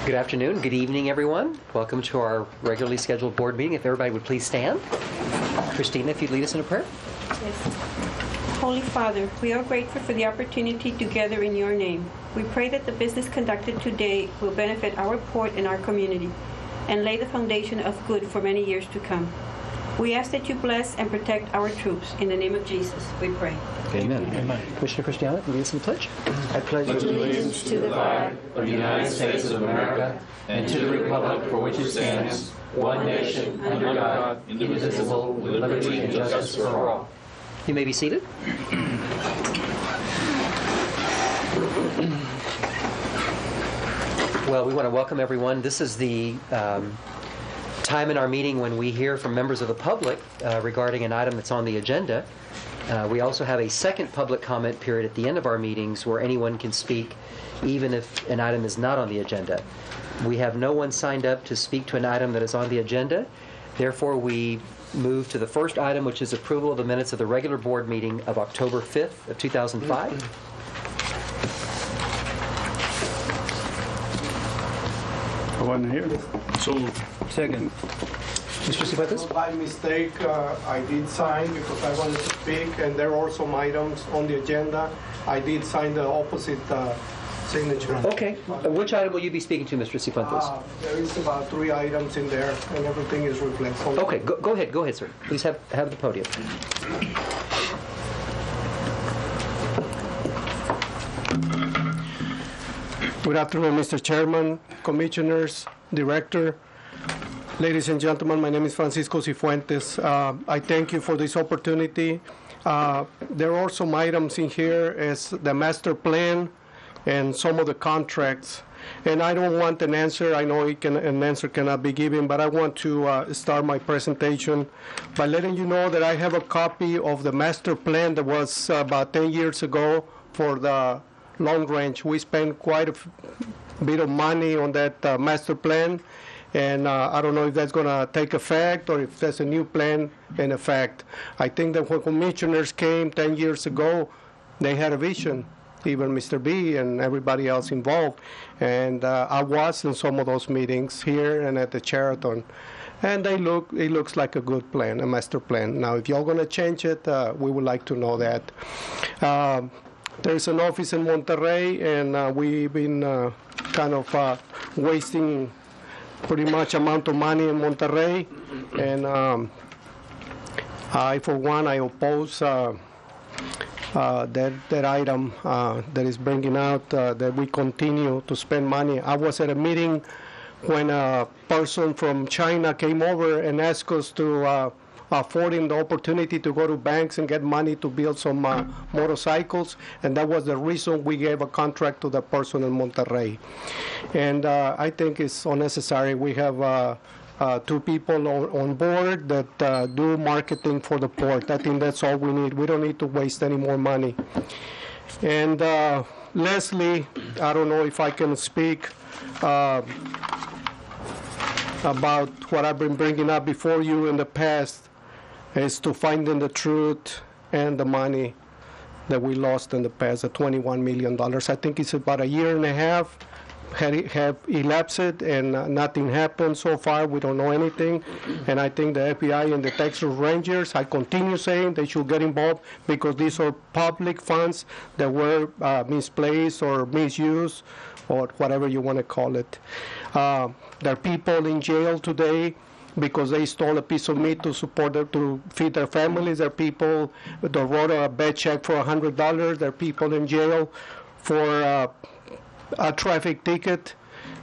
Good afternoon, good evening, everyone. Welcome to our regularly scheduled board meeting. If everybody would please stand. Christina, if you'd lead us in a prayer. Yes. Holy Father, we are grateful for the opportunity to gather in your name. We pray that the business conducted today will benefit our port and our community and lay the foundation of good for many years to come. We ask that you bless and protect our troops. In the name of Jesus, we pray. Amen. Amen. Commissioner Cristiano, lead us in the pledge. I pledge allegiance to the flag of the United States of America and to the republic for which it stands, one nation, under God, indivisible, with liberty and justice for all. You may be seated. Well, we want to welcome everyone. This is the time in our meeting when we hear from members of the public regarding an item that's on the agenda. We also have a second public comment period at the end of our meetings where anyone can speak even if an item is not on the agenda. We have no one signed up to speak to an item that is on the agenda. Therefore, we move to the first item, which is approval of the minutes of the regular board meeting of October 5th of 2005. One here. So Second. Mr. Cifuentes? By mistake, I did sign because I wanted to speak, and there are some items on the agenda. I did sign the opposite signature. Okay. Which item will you be speaking to, Mr. Cifuentes? There is about 3 items in there, and everything is reflected. Okay, go ahead, sir. Please have the podium. Good afternoon, Mr. Chairman, Commissioners, Director. Ladies and gentlemen, my name is Francisco Cifuentes. I thank you for this opportunity. There are some items in here as the master plan and some of the contracts. And I don't want an answer. I know an answer cannot be given, but I want to start my presentation by letting you know that I have a copy of the master plan that was about 10 years ago for the long range. We spent quite a bit of money on that master plan. And I don't know if that's going to take effect or if there's a new plan in effect. I think that when commissioners came 10 years ago, they had a vision, even Mr. B and everybody else involved. And I was in some of those meetings here and at the Sheraton. And it looks like a good plan, a master plan. Now, if y'all going to change it, we would like to know that. There's an office in Monterrey, and we've been kind of wasting pretty much amount of money in Monterrey, and I, for one, I oppose that item that is bringing out that we continue to spend money. I was at a meeting when a person from China came over and asked us to afford him the opportunity to go to banks and get money to build some motorcycles, and that was the reason we gave a contract to the person in Monterrey. And I think it's unnecessary. We have 2 people on board that do marketing for the port. I think that's all we need. We don't need to waste any more money. And Leslie, I don't know if I can speak about what I've been bringing up before you in the past, is to finding the truth and the money that we lost in the past, the $21 million. I think it's about a year and a half have elapsed, and nothing happened so far. We don't know anything. And I think the FBI and the Texas Rangers, I continue saying they should get involved because these are public funds that were misplaced or misused or whatever you want to call it. There are people in jail today because they stole a piece of meat to support them, to feed their families. There are people that wrote a bad check for $100. There are people in jail for a traffic ticket,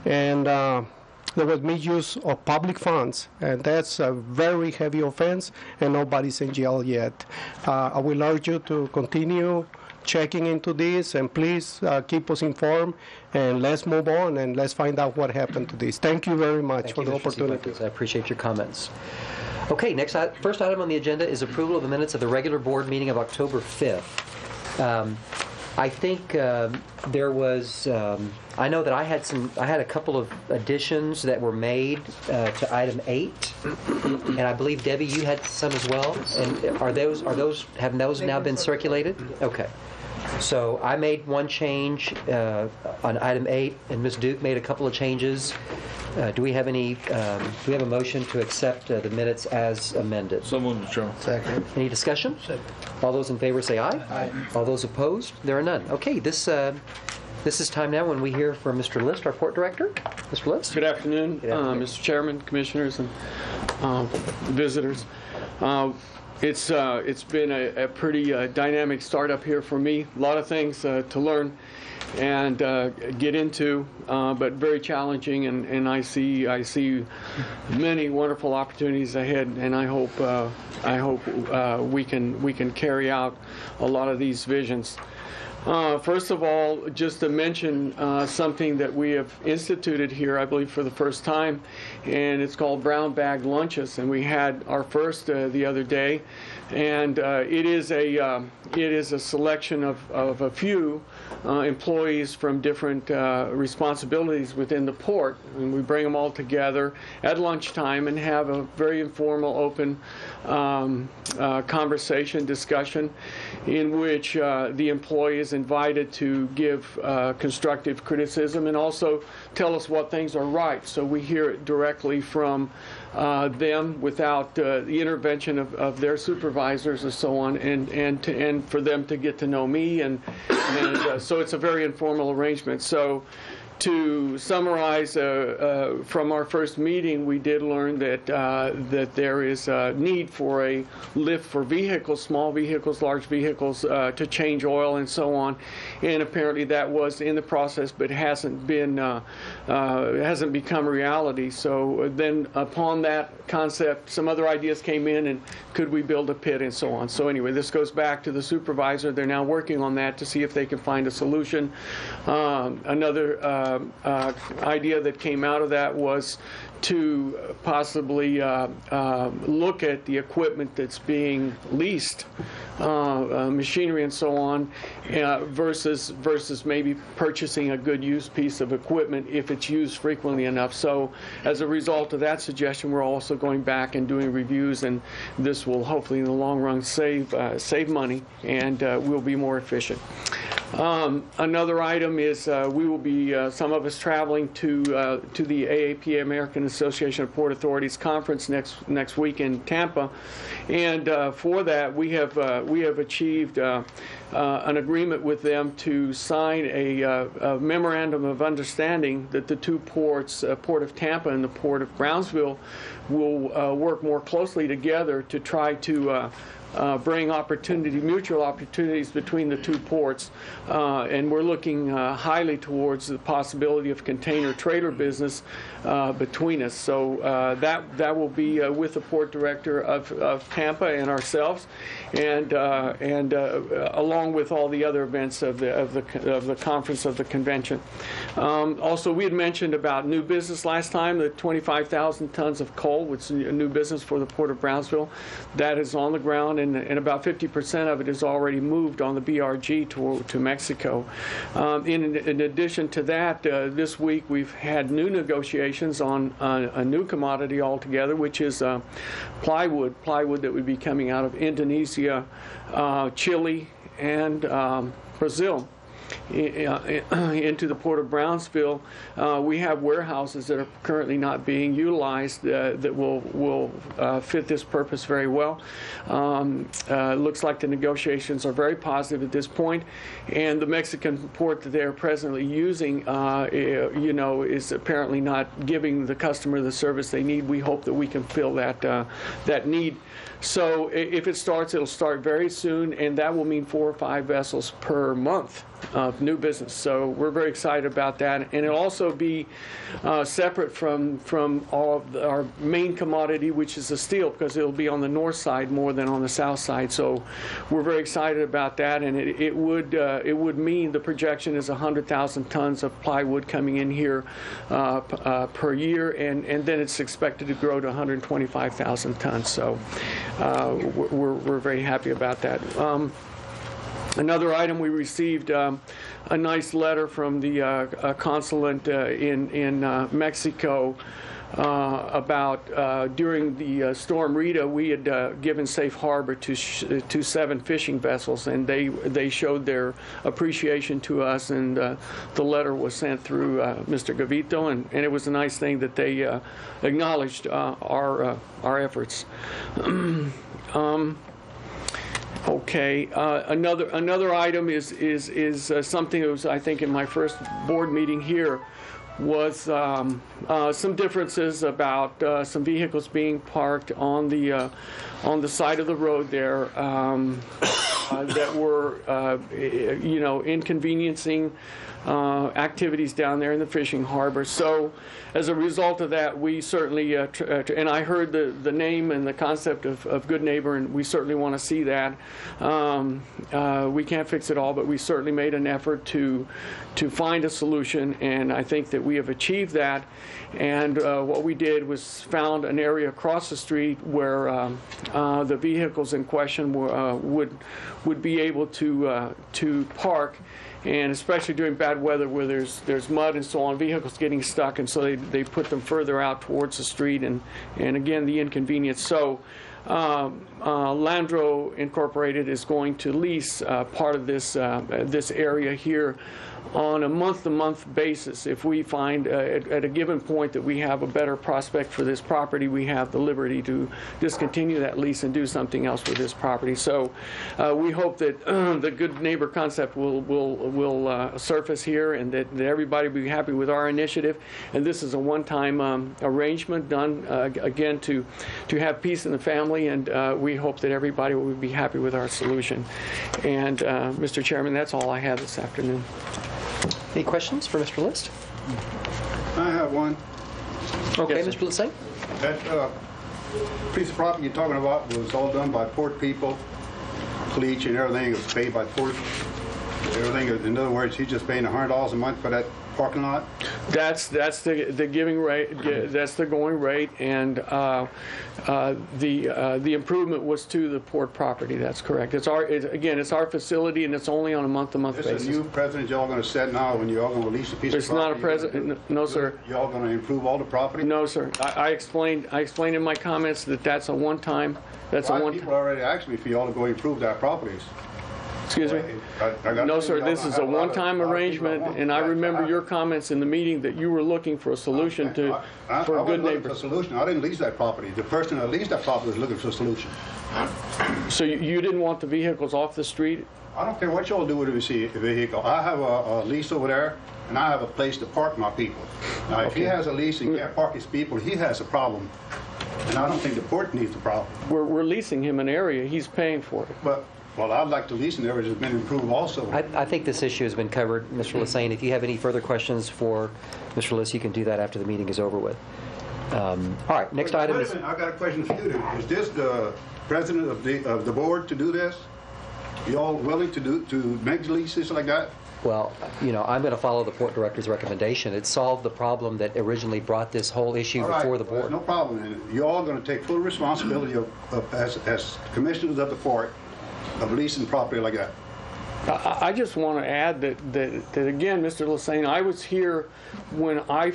and there was misuse of public funds, and that's a very heavy offense, and nobody's in jail yet. I will urge you to continue checking into this, and please keep us informed, and let's move on, and let's find out what happened to this. Thank you very much for the opportunity. I appreciate your comments. Okay, first item on the agenda is approval of the minutes of the regular board meeting of October 5th. I think there was, I know that I had a couple of additions that were made to item 8, and I believe, Debbie, you had some as well. And have those now been circulated? Okay. So I made one change on item 8, and Ms. Duke made a couple of changes. Do we have any? Do we have a motion to accept the minutes as amended? So moved, Mr. Chairman. Second. Any discussion? All those in favor say aye. Aye. All those opposed? There are none. Okay, this is time now when we hear from Mr. List, our port director. Mr. List? Good afternoon, Good afternoon. Mr. Chairman, commissioners, and visitors. It's been a pretty dynamic startup here for me. A lot of things to learn and get into, but very challenging. And I see many wonderful opportunities ahead. And I hope we can carry out a lot of these visions. First of all, just to mention something that we have instituted here, I believe for the first time, and it's called brown bag lunches, and we had our first the other day, and it is a selection of a few employees from different responsibilities within the port, and we bring them all together at lunchtime and have a very informal, open conversation, discussion, in which the employee is invited to give constructive criticism and also tell us what things are right. So we hear it directly from them without the intervention of their supervisors and so on, and for them to get to know me, and so it's a very informal arrangement. So to summarize, from our first meeting, we did learn that there is a need for a lift for vehicles, small vehicles, large vehicles, to change oil and so on. And apparently that was in the process, but hasn't become reality. So then, upon that concept, some other ideas came in, and could we build a pit and so on. So anyway, this goes back to the supervisor. They're now working on that to see if they can find a solution. Another idea that came out of that was to possibly look at the equipment that's being leased, machinery and so on, versus maybe purchasing a good used piece of equipment if it's used frequently enough. So as a result of that suggestion, we're also going back and doing reviews, and this will hopefully in the long run save money, and we'll be more efficient. Another item is we will be, some of us, traveling to the AAPA, American Association of Port Authorities conference next week in Tampa, and for that we have achieved an agreement with them to sign a memorandum of understanding that the two ports, Port of Tampa and the Port of Brownsville, will work more closely together to try to bring mutual opportunities between the two ports, and we're looking highly towards the possibility of container trailer business between us. So that will be with the port director of Tampa and ourselves, and along with all the other events of the conference, of the convention. Also, we had mentioned about new business last time, the 25,000 tons of coal, which is a new business for the Port of Brownsville. That is on the ground, and about 50% of it is already moved on the BRG to Mexico. In addition to that, this week we've had new negotiations on a new commodity altogether, which is plywood that would be coming out of Indonesia, Chile, and Brazil into the Port of Brownsville. We have warehouses that are currently not being utilized that will fit this purpose very well. Looks like the negotiations are very positive at this point, and the Mexican port that they are presently using, is apparently not giving the customer the service they need. We hope that we can fill that need. So if it starts, it'll start very soon, and that will mean 4 or 5 vessels per month of new business. So we're very excited about that, and it'll also be separate from all of our main commodity, which is the steel, because it'll be on the north side more than on the south side. So we're very excited about that, and it would mean the projection is 100,000 tons of plywood coming in here per year, and then it's expected to grow to 125,000 tons. So we're very happy about that. Another item, we received a nice letter from the consulate in Mexico during the Storm Rita, we had given safe harbor to 7 fishing vessels, and they showed their appreciation to us, and the letter was sent through Mr. Gavito, and it was a nice thing that they acknowledged our efforts. Okay. Another item is something that was, I think, in my first board meeting here, was some differences about some vehicles being parked on the side of the road there that were inconveniencing activities down there in the fishing harbor. So as a result of that, we certainly, and I heard the name and the concept of good neighbor, and we certainly want to see that. We can't fix it all, but we certainly made an effort to find a solution, and I think that we have achieved that. And what we did was found an area across the street where the vehicles in question would be able to park, and especially during bad weather where there's mud and so on, vehicles getting stuck, and so they put them further out towards the street, and again, the inconvenience. So Landro Incorporated is going to lease part of this area here on a month-to-month basis. If we find at a given point that we have a better prospect for this property, we have the liberty to discontinue that lease and do something else with this property. So we hope that the good neighbor concept will surface here, and that everybody will be happy with our initiative. And this is a one-time arrangement done again to have peace in the family, and we hope that everybody will be happy with our solution. And Mr. Chairman, that's all I have this afternoon. Any questions for Mr. List? I have one. Okay, Yes, Mr. List. That piece of property you're talking about was all done by port people, bleach and everything was paid by port. Everything, in other words, he's just paying $100 a month for that parking lot? That's the giving rate. That's the going rate, and the improvement was to the port property. That's correct. It's our facility, and it's only on a month-to-month basis. This is a new precedent y'all going to set now when y'all going to release a piece It's of property? not a precedent. No, sir. Y'all going to improve all the property? No, sir. I explained in my comments that that's a one-time. People already asked me for y'all to go improve that properties. Excuse me? No, sir, this is a one-time arrangement, and I remember your comments in the meeting that you were looking for a solution for a good neighbor. I wasn't looking for a solution. I didn't lease that property. The person that leased that property was looking for a solution. So you didn't want the vehicles off the street? I don't care what y'all do with the vehicle. I have a lease over there, and I have a place to park my people. Now, if he has a lease and can't park his people, he has a problem. And I don't think the port needs a problem. We're leasing him an area. He's paying for it. Well, I'd like to lease an area that's been improved also. I think this issue has been covered, Mr. Lassane. If you have any further questions for Mr. Liss, you can do that after the meeting is over with. All right, next item is... Wait a minute, I got a question for you then. Is this the president of the board to do this? You all willing to make leases like that? Well, I'm going to follow the port director's recommendation. It solved the problem that originally brought this whole issue before the board. No problem. And you're all going to take full responsibility as commissioners of the port of leasing property like that. I just want to add that again, Mr. Lassane, I was here when I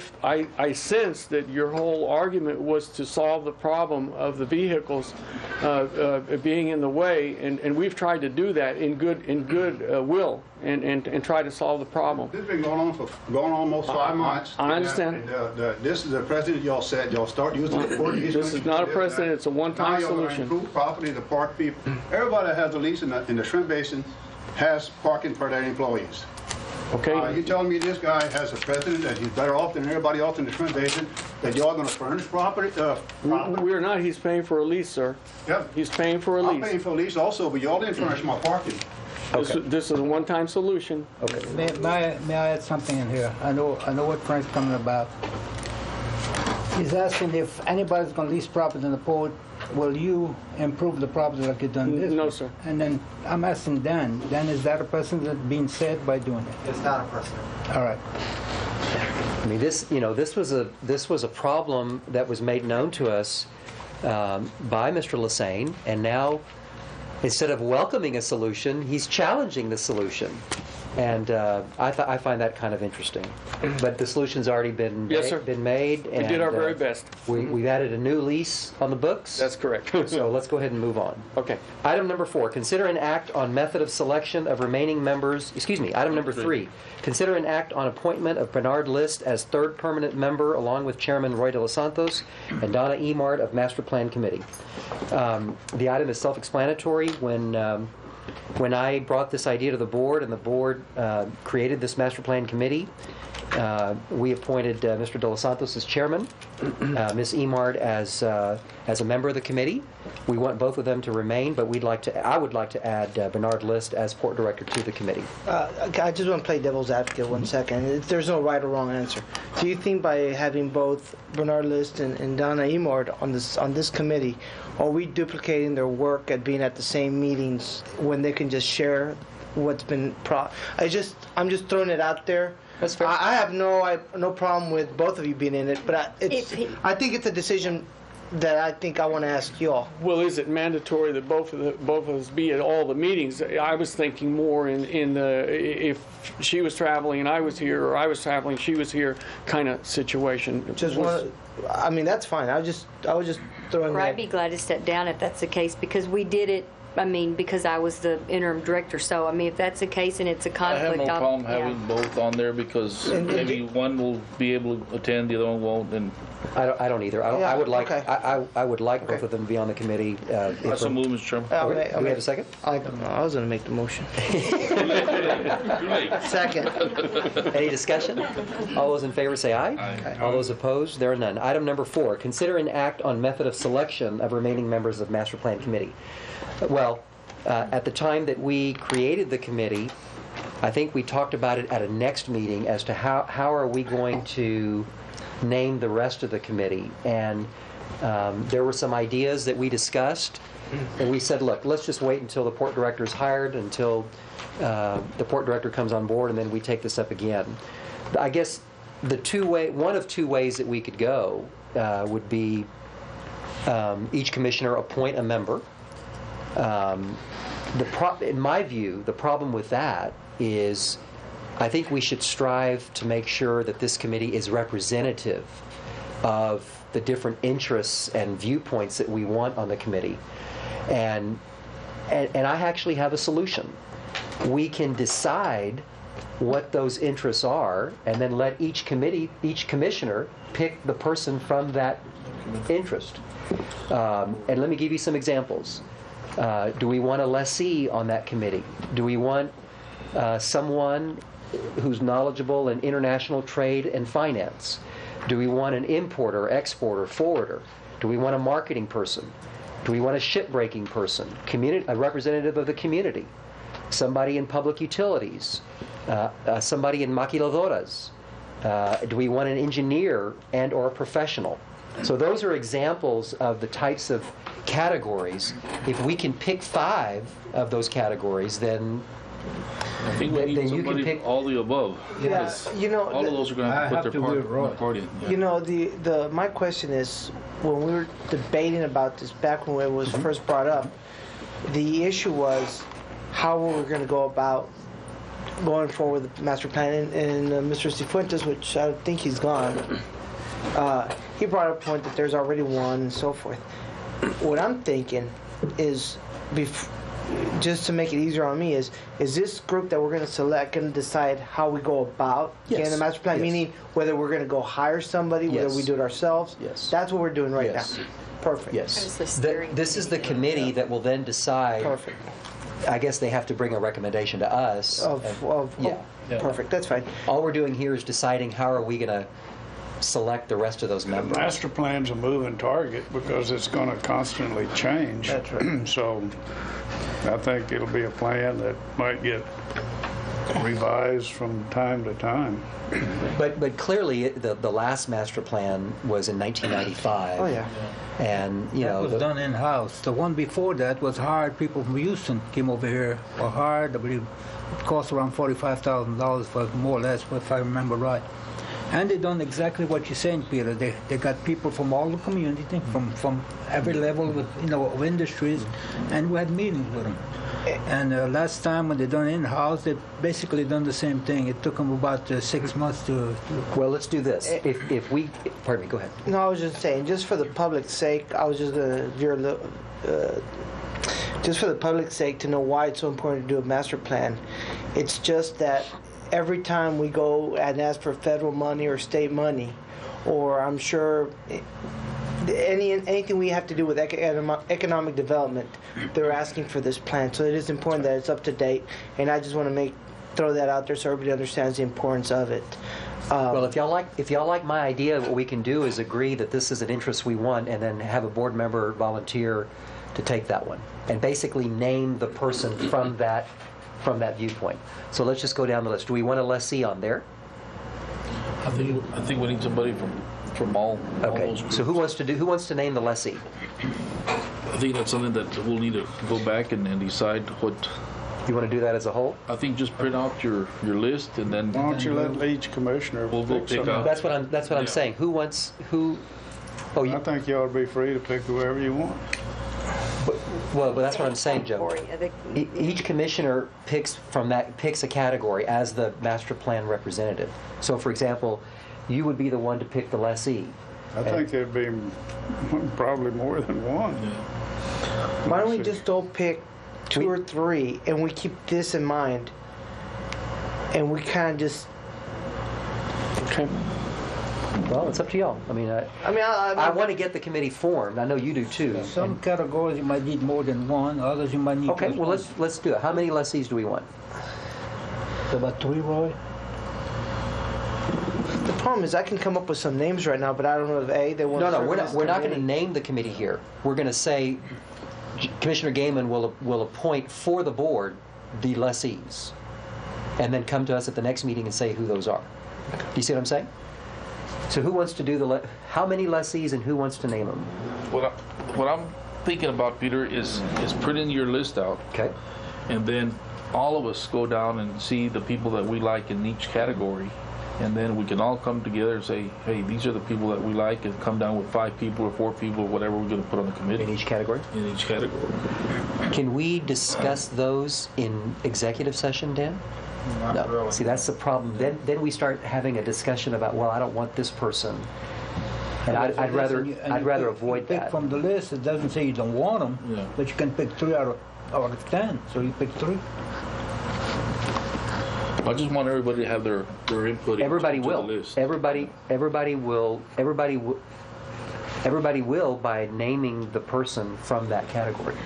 sensed that your whole argument was to solve the problem of the vehicles being in the way, and we've tried to do that in good will and try to solve the problem. This has been going on almost 5 months. I understand. This is the precedent y'all set. Y'all start using the port. This is not a precedent. It's a one-time solution. Now y'all going to improve property, the park people. Everybody that has a lease in the shrimp basin has parking for their employees. Okay. You telling me this guy has a president that he's better off than everybody else in the shrimp basin, that y'all going to furnish property? We're not. He's paying for a lease, sir. Yep. He's paying for a lease. I'm paying for a lease also, but y'all didn't furnish my parking. Okay. This is a one-time solution. Okay. May I add something in here? I know what Frank's coming about. He's asking if anybody's going to lease property in the port, will you improve the property like you done this? No, sir. And then I'm asking Dan, is that a precedent being set by doing it? It's not a precedent. All right. I mean, this was a problem that was made known to us by Mr. Lassane, and now instead of welcoming a solution, he's challenging the solution. And I find that kind of interesting. But the solution's already been Yes, sir. been made. We did our very best. We've added a new lease on the books. That's correct. So let's go ahead and move on. Okay. Item number 4, consider an act on method of selection of remaining members. Excuse me, item number 3, consider an act on appointment of Bernard List as third permanent member along with Chairman Roy de los Santos and Donna Emard of Master Plan Committee. The item is self-explanatory. When I brought this idea to the board and the board created this Master Plan Committee, we appointed Mr. de los Santos as chairman, Ms. Emard as a member of the committee. We want both of them to remain, but I would like to add Bernard List as port director to the committee. I just want to play devil's advocate 1 second. There's no right or wrong answer. Do you think by having both Bernard List and Donna Emard on this committee, are we duplicating their work at being at the same meetings when they can just share what's been I'm just throwing it out there. That's fair. I have no problem with both of you being in it, but I think it's a decision that I think I want to ask y'all. Well, is it mandatory that both of us be at all the meetings? I was thinking more in the if she was traveling and I was here, or I was traveling, she was here kind of situation. I mean, that's fine. I was just throwing Or I'd that. be glad to step down if that's the case, because we did it, because I was the interim director. So, if that's the case and it's a I have conflict, no problem having both on there because maybe one will be able to attend, the other one won't, and I don't either. Yeah, I would like okay. I would like both of them to be on the committee. that's a move, Mr. Chairman. Do we have a second? I don't know. I was going to make the motion. Second. Any discussion? All those in favor say aye. Aye. All those opposed? There are none. Item number 4, consider an act on method of selection of remaining members of Master Plan Committee. Well, at the time that we created the committee, I think we talked about it at a next meeting as to how are we going to name the rest of the committee. And there were some ideas that we discussed, and we said, look, let's just wait until the port director is hired, until the port director comes on board, and then we take this up again. I guess one of two ways that we could go would be each commissioner appoint a member. In my view, the problem with that is I think we should strive to make sure that this committee is representative of the different interests and viewpoints that we want on the committee. And I actually have a solution. We can decide what those interests are and then let each commissioner pick the person from that interest. And let me give you some examples. Do we want a lessee on that committee? Do we want someone who's knowledgeable in international trade and finance? Do we want an importer, exporter, forwarder? Do we want a marketing person? Do we want a shipbreaking person? A representative of the community? Somebody in public utilities? Somebody in maquiladoras? Do we want an engineer and or a professional? So those are examples of the types of categories. If we can pick 5 of those categories, then I think we need somebody pick all the above. Yeah, All of those are going to have to put their part in. Yeah. My question is, when we were debating about this back when it was first brought up, the issue was how we were going to go about going forward with the master plan. And Mr. Cifuentes, which I think he's gone, he brought up a point that there's already one and so forth. What I'm thinking is, just to make it easier on me, is this group that we're going to select going to decide how we go about getting the master plan? Yes. Meaning whether we're going to go hire somebody, whether we do it ourselves? Yes. That's what we're doing right Yes. now. Perfect. yes, That is the steering this is the committee. committee that will then decide. Perfect. I guess they have to bring a recommendation to us. Yeah. Perfect. That's fine. All we're doing here is deciding how are we going to select the rest of those The members. master plan's a moving target because it's going to constantly change. That's right. So I think it'll be a plan that might get revised from time to time. But clearly, the last master plan was in 1995. Oh, yeah. And, That was done in-house. The one before that was hired. People from Houston came over here, or hired. I believe it cost around $45,000 for more or less, if I remember right. And they done exactly what you're saying, Peter. They got people from all the community, from every level of industries, and we had meetings with them. And last time when they done in-house, they basically done the same thing. It took them about 6 months to Well, let's do this. If we, pardon me, go ahead. No, I was just saying, just for the public's sake, I was just gonna veer a little, just for the public's sake to know why it's so important to do a master plan. It's just that every time we go and ask for federal money or state money, or I'm sure anything we have to do with economic development, they're asking for this plan. So it is important that it's up to date, and I just want to throw that out there so everybody understands the importance of it. Well, if y'all like my idea, what we can do is agree that this is an interest we want, and then have a board member volunteer to take that one, and basically name the person from that viewpoint. So let's just go down the list. Do we want a lessee on there? I think we need somebody from all Okay. those groups. So who wants to name the lessee? I think that's something that we'll need to go back and decide what. You want to do that as a whole? I think just print out your list and then. Why don't you let each commissioner We'll go pick pick something? out. That's what I'm saying. Who wants who? Oh, I think you ought to be free to pick whoever you want. well, but that's what I'm saying, Joe. Each commissioner picks a category as the master plan representative. So, for example, you would be the one to pick the lessee. I think there'd be probably more than one. Why don't we just all pick two or three, and we keep this in mind, and we kind of just. Okay. Well, it's up to y'all. I mean, I want to get the committee formed. I know you do too. some categories you might need more than one, others you might need Okay, just well one. let's do it. How many lessees do we want? About 3, Roy? The problem is, I can come up with some names right now, but I don't know if they want. No, to serve we're on not. this We're not going to committee. name the committee here. We're going to say Commissioner Gaiman will appoint for the board the lessees, and then come to us at the next meeting and say who those are. Do you see what I'm saying? So who wants to do how many lessees and who wants to name them? What I'm thinking about, Peter, is printing your list out, Okay. and then all of us go down and see the people that we like in each category, and then we can all come together and say, hey, these are the people that we like, and come down with 5 people or 4 people or whatever we're going to put on the committee. In each category? In each category. Can we discuss those in executive session, Dan? No. See, that's the problem. Then we start having a discussion about, well, I don't want this person, and I'd rather avoid pick that. from the list. It doesn't say you don't want them, Yeah. but you can pick 3 out of 10. So you pick 3. I just want everybody to have their input. Everybody into will. The list. Everybody will by naming the person from that category.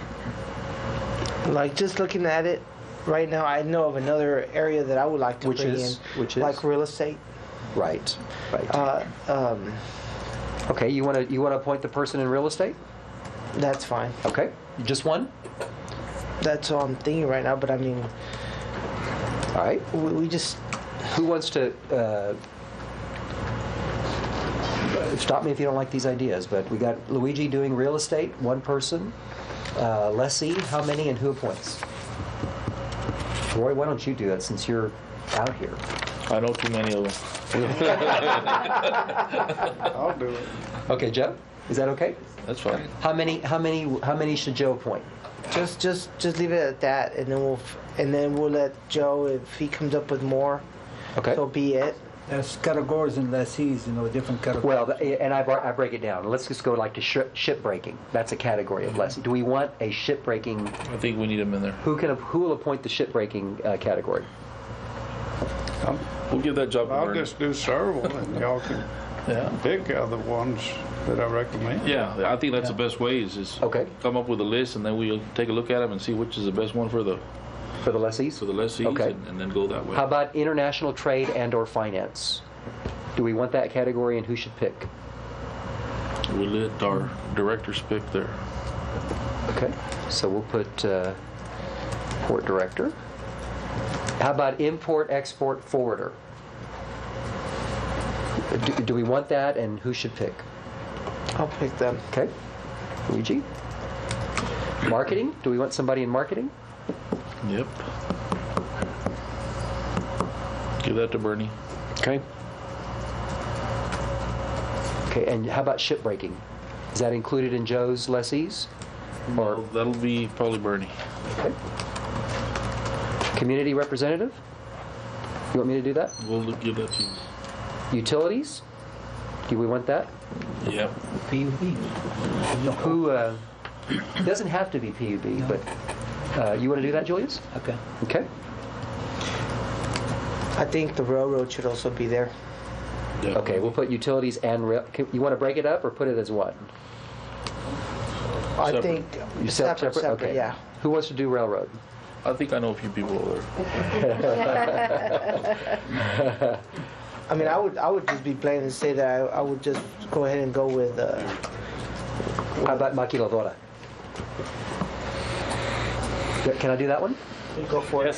Like, just looking at it right now, I know of another area that I would like to Which bring is? in, Which is? like real estate. Right. Okay, you want to appoint the person in real estate? That's fine. Okay, just one? That's all I'm thinking right now. But I mean, All right. we just. Who wants to, stop me if you don't like these ideas, but we got Luigi doing real estate, one person. Lessee, how many and who appoints? Roy, why don't you do that since you're out here? I know too many of them. I'll do it. Okay, Joe, is that okay? That's fine. How many should Joe appoint? Just leave it at that, and then we'll let Joe, if he comes up with more, Okay. so be it. There's categories and lessees, different categories. Well, and I break it down. Let's just go like to ship breaking. That's a category of lessee. Do we want a ship breaking? I think we need them in there. Who will appoint the ship breaking category? We'll give that job to I'll Bernie. just do several, and y'all can pick other ones that I recommend. Yeah, I think that's the best way is Okay. come up with a list, and then we'll take a look at them and see which is the best one for the lessees? lessees, Okay. and then go that way. How about international trade and/or finance? Do we want that category, and who should pick? We'll let our directors pick there. Okay, so we'll put port director. How about import-export forwarder? Do we want that, and who should pick? I'll pick them. Okay, Luigi. Marketing? Do we want somebody in marketing? Yep. Give that to Bernie. Okay. Okay, and how about shipbreaking? Is that included in Joe's lessees? Or that'll be probably Bernie. Okay. Community representative? You want me to do that? We'll give that to you. Utilities? Do we want that? Yep. PUB. Who, it doesn't have to be PUB, but you want to do that, Julius? Okay. Okay. I think the railroad should also be there. Okay, we'll put utilities and rail. You want to break it up or put it as one? I Separate. think You separate, Okay. yeah. Who wants to do railroad? I think I know a few people over there. I mean, I would just be plain and say that I would just go ahead and go with. How about maquiladora? Can I do that one? Go for it.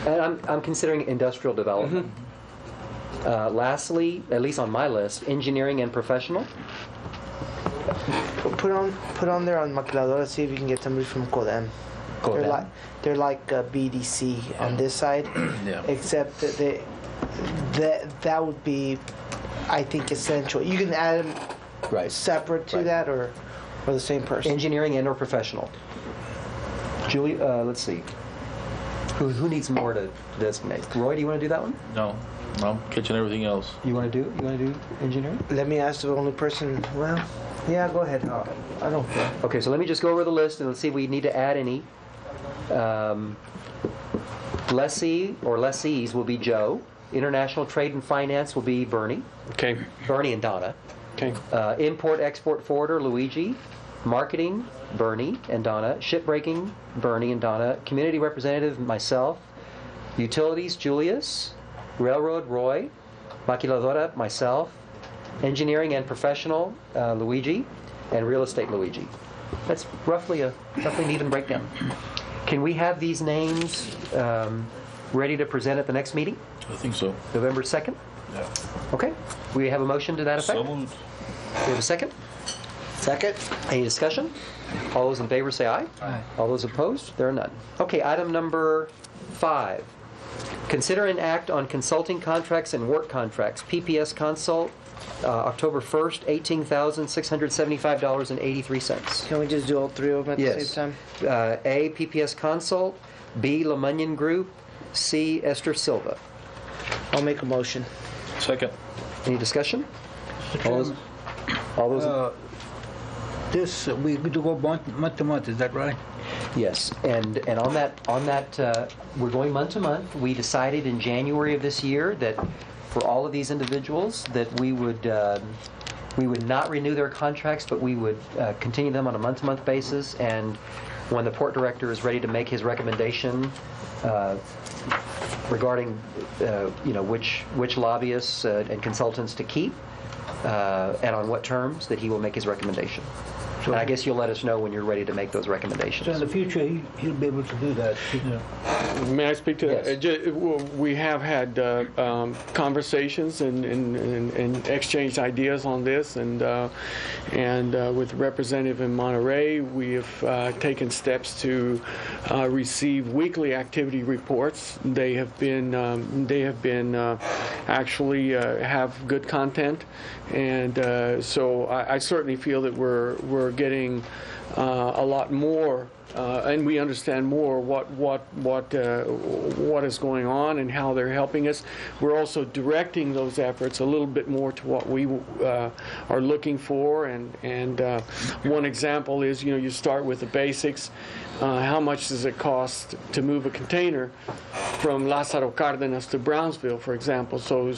And I'm considering industrial development. Lastly, at least on my list, engineering and professional. Put on there on Maquiladora. See if you can get somebody from Codem. They're like BDC on this side, Yeah. except that that would be, I think, essential. You can add them Right. separate to Right. that or the same person. Engineering and or professional. Julie, let's see. Who needs more to designate? Roy, do you want to do that one? No, I'm catching everything else. You want to do engineering? Let me ask the only person. Well, yeah, go ahead. I don't care. Okay, so let me just go over the list and let's see if we need to add any. Lessee or lessees will be Joe. International Trade and Finance will be Bernie. Okay. Bernie and Donna. Okay. Import-export forwarder, Luigi. Marketing, Bernie and Donna. Shipbreaking, Bernie and Donna. Community representative, myself. Utilities, Julius. Railroad, Roy. Maquiladora, myself. Engineering and professional, Luigi. And real estate, Luigi. That's roughly an even breakdown. Can we have these names ready to present at the next meeting, I think so. November 2nd? Yeah. Okay. We have a motion to that effect? So moved. We have a second? Second. Any discussion? All those in favor say aye. Aye. All those opposed? There are none. Okay, item number 5. Consider an act on consulting contracts and work contracts. PPS Consult, October 1st, $18,675.83. Can we just do all three of them at the Yes. same time? A, PPS Consult. B, LeMunyon Group. C, Esther Silva. I'll make a motion. Second. Any discussion? Mr. All those, Chairman, all those this, we do go month to month, is that right? Yes, and on that we're going month to month. We decided in January of this year that for all of these individuals that we would not renew their contracts, but we would continue them on a month-to-month basis. And when the port director is ready to make his recommendation regarding which lobbyists and consultants to keep and on what terms, that he will make his recommendation. And I guess you'll let us know when you're ready to make those recommendations. So in the future, he'll be able to do that. May I speak to Yes. that? We have had conversations and exchanged ideas on this, and with Representative in Monterey, we have taken steps to receive weekly activity reports. They have been actually have good content, and so I certainly feel that we're getting a lot more, and we understand more what is going on and how they're helping us. We're also directing those efforts a little bit more to what we are looking for. And one example is, you start with the basics. How much does it cost to move a container from Lázaro Cárdenas to Brownsville, for example? So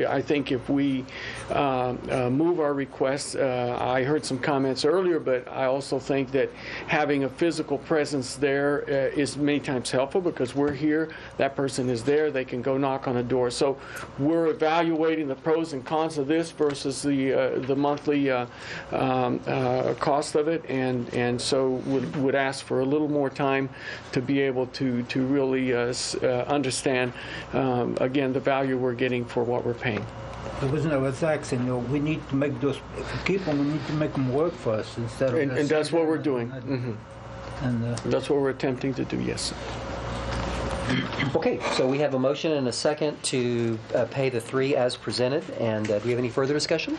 I think if we move our requests, I heard some comments earlier, but I also think that having a physical presence there is many times helpful, because we're here, that person is there, they can go knock on a door. So we're evaluating the pros and cons of this versus the monthly cost of it, and so would ask for a little more time to be able to really understand again the value we're getting for what we're paying. Because I was asking, we need to make those, if we keep them, we need to make them work for us instead of... And that's what we're doing. And That's what we're attempting to do, yes. Okay, so we have a motion and a second to pay the 3 as presented. And do we have any further discussion?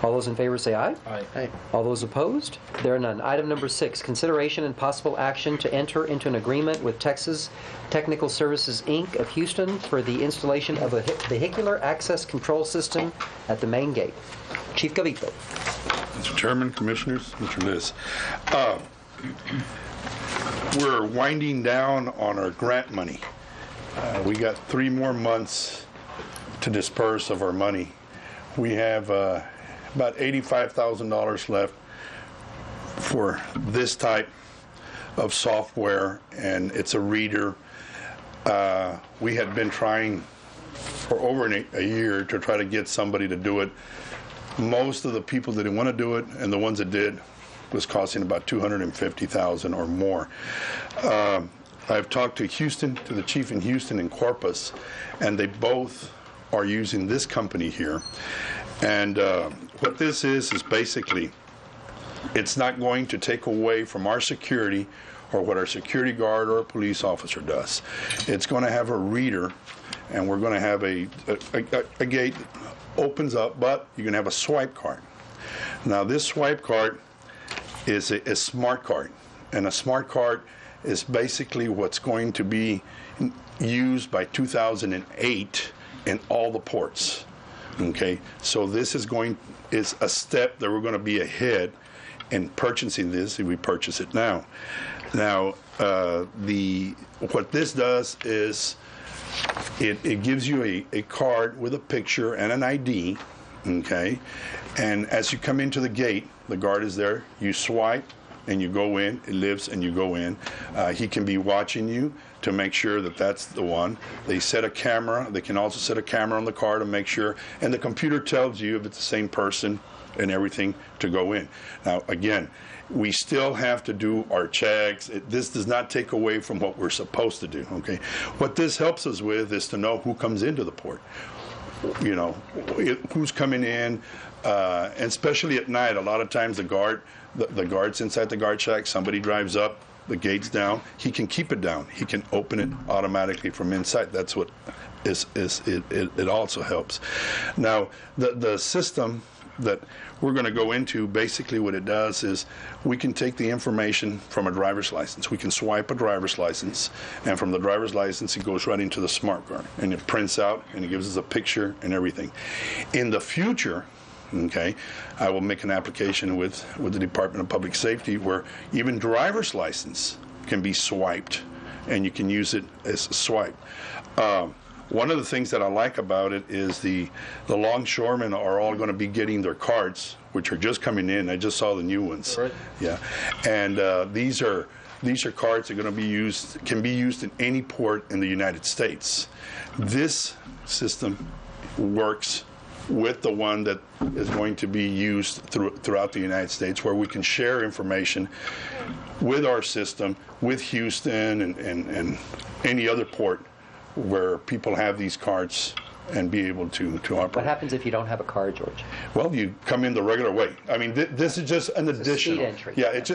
All those in favor say aye. Aye. All those opposed? There are none. Item number 6, consideration and possible action to enter into an agreement with Texas Technical Services, Inc. of Houston for the installation of a vehicular access control system at the main gate. Chief Gavito. Mr. Chairman, Commissioners, Mr. Liz. We're winding down on our grant money. We got 3 more months to disperse of our money. We have about $85,000 left for this type of software, and it's a reader. We had been trying for over a year to try to get somebody to do it. Most of the people didn't want to do it, and the ones that did was costing about $250,000 or more. I've talked to the chief in Houston and Corpus, and they both are using this company here. And what this is basically, it's not going to take away from our security or what our security guard or a police officer does. It's going to have a reader, and we're going to have a gate that opens up, but you're going to have a swipe card. Now, this swipe card is a smart card, and a smart card is basically what's going to be used by 2008 in all the ports. Okay, so this is a step that we're going to be ahead in purchasing this if we purchase it now. Now, what this does is it gives you a card with a picture and an ID. Okay, and as you come into the gate, the guard is there. You swipe and you go in. It lives and you go in. He can be watching you to make sure that that's the one. They set a camera. They can also set a camera on the car to make sure, and the computer tells you if it's the same person and everything to go in. Now, again, we still have to do our checks. This does not take away from what we're supposed to do, okay? What this helps us with is to know who comes into the port. You know, who's coming in, and especially at night, a lot of times the guard's inside the guard shack, somebody drives up, the gate's down, he can keep it down. He can open it automatically from inside. That's what it also helps. Now, the system that we're going to go into, basically what it does is we can take the information from a driver's license. We can swipe a driver's license, and from the driver's license it goes right into the smart card, and it prints out and it gives us a picture and everything. In the future, okay, I will make an application with the Department of Public Safety where even driver's license can be swiped, and you can use it as a swipe. One of the things that I like about it is the longshoremen are all going to be getting their cards, which are just coming in. I just saw the new ones. Right. Yeah, and these are cards that are going to can be used in any port in the United States. This system works with the one that is going to be used throughout the United States, where we can share information with our system, with Houston and any other port where people have these cards and be able to operate. What happens if you don't have a card, George? Well, you come in the regular way. I mean, this is just an additional. Speed entry. Yeah, it's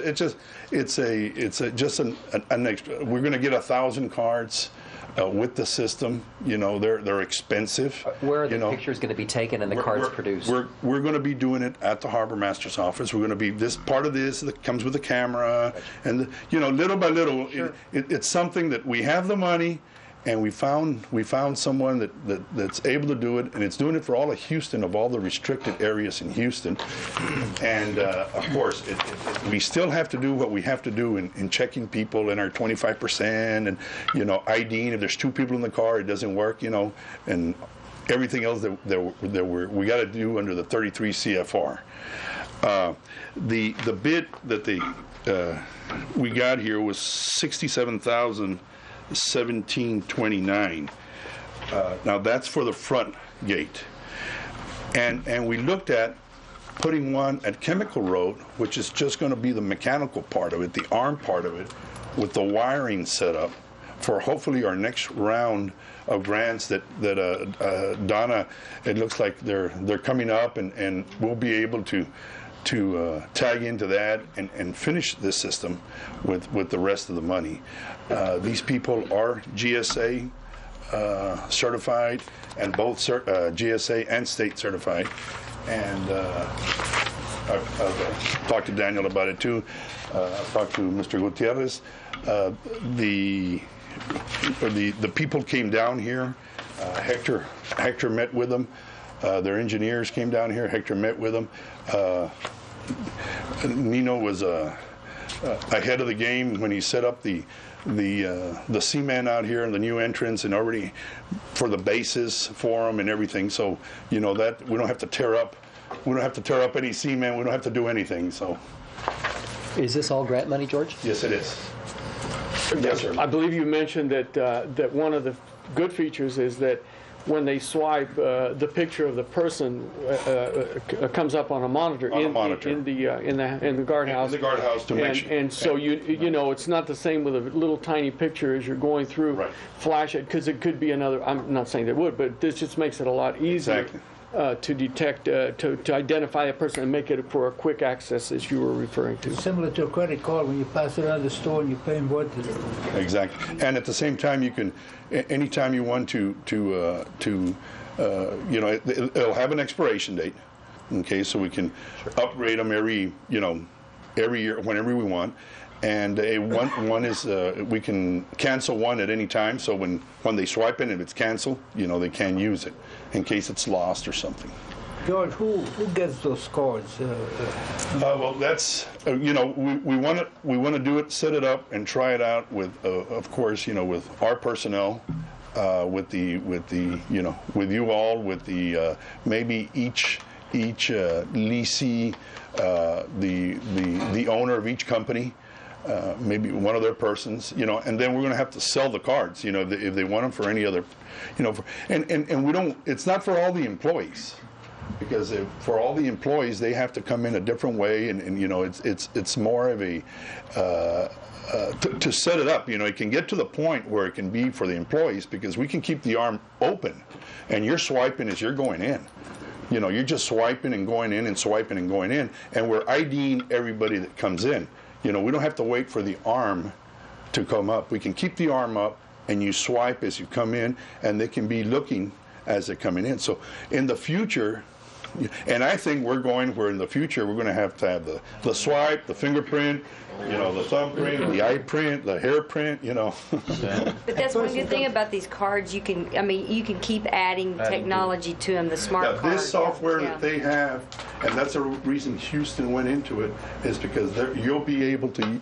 just an extra. We're going to get 1,000 cards with the system. You know, they're expensive. Where are the pictures going to be taken and the cards produced? We're going to be doing it at the Harbor Master's office. We're going to be this part of this that comes with the camera, and little by little, sure. It's something that we have the money. And we found someone that's able to do it, and it's doing it for all of Houston, of all the restricted areas in Houston. And of course, we still have to do what we have to do in checking people in our 25%, and IDing if there's 2 people in the car, it doesn't work, and everything else that we got to do under the 33 CFR. The bid that we got here was $67,1729. Now that's for the front gate, and we looked at putting one at Chemical Road, which is just going to be the mechanical part of it, the arm part of it, with the wiring set up for hopefully our next round of grants that Donna, it looks like they're coming up, and we'll be able to tag into that and finish this system with the rest of the money. These people are GSA certified, and both GSA and state certified, and I've talked to Daniel about it too. I've talked to Mr. Gutierrez. The people came down here. Hector met with them. Their engineers came down here. Hector met with them. Nino was ahead of the game when he set up the cement out here and the new entrance, and already for the bases for them and everything. So that we don't have to tear up. We don't have to tear up any cement. We don't have to do anything. So. Is this all grant money, George? Yes, it is. Yes, sir. I believe you mentioned that one of the good features is that when they swipe, the picture of the person comes up on a monitor in the guardhouse. In the guardhouse to make sure. And so it's not the same with a little tiny picture as you're going through. Right. Flash it, because it could be another. I'm not saying they would, but this just makes it a lot easier. Exactly. To detect, to identify a person and make it for a quick access, as you were referring to. Similar to a credit card, when you pass it out of the store and you're paying what? Exactly. And at the same time, you can, anytime you want it'll have an expiration date. Okay, so we can upgrade them every year, whenever we want. And one is we can cancel one at any time. So when they swipe it, if it's canceled, they can't use it in case it's lost or something. George, who gets those cards? Well, that's we want to do it, set it up, and try it out with, of course, with our personnel, with you all, with the maybe each leasee, the owner of each company. Maybe one of their persons, and then we're going to have to sell the cards, if they want them for any other, and we don't. It's not for all the employees, because for all the employees they have to come in a different way, and it's more of a to set it up. It can get to the point where it can be for the employees, because we can keep the arm open, and you're swiping as you're going in. You're just swiping and going in and swiping and going in, and we're IDing everybody that comes in. We don't have to wait for the arm to come up. We can keep the arm up, and you swipe as you come in, and they can be looking as they're coming in. So in the future, and I think where in the future we're going to have the swipe, the fingerprint, the thumbprint, the eye print, the hair print, But that's one good thing about these cards. You can keep adding technology to them. The smart card. This software that they have, and that's the reason Houston went into it, is because you'll be able to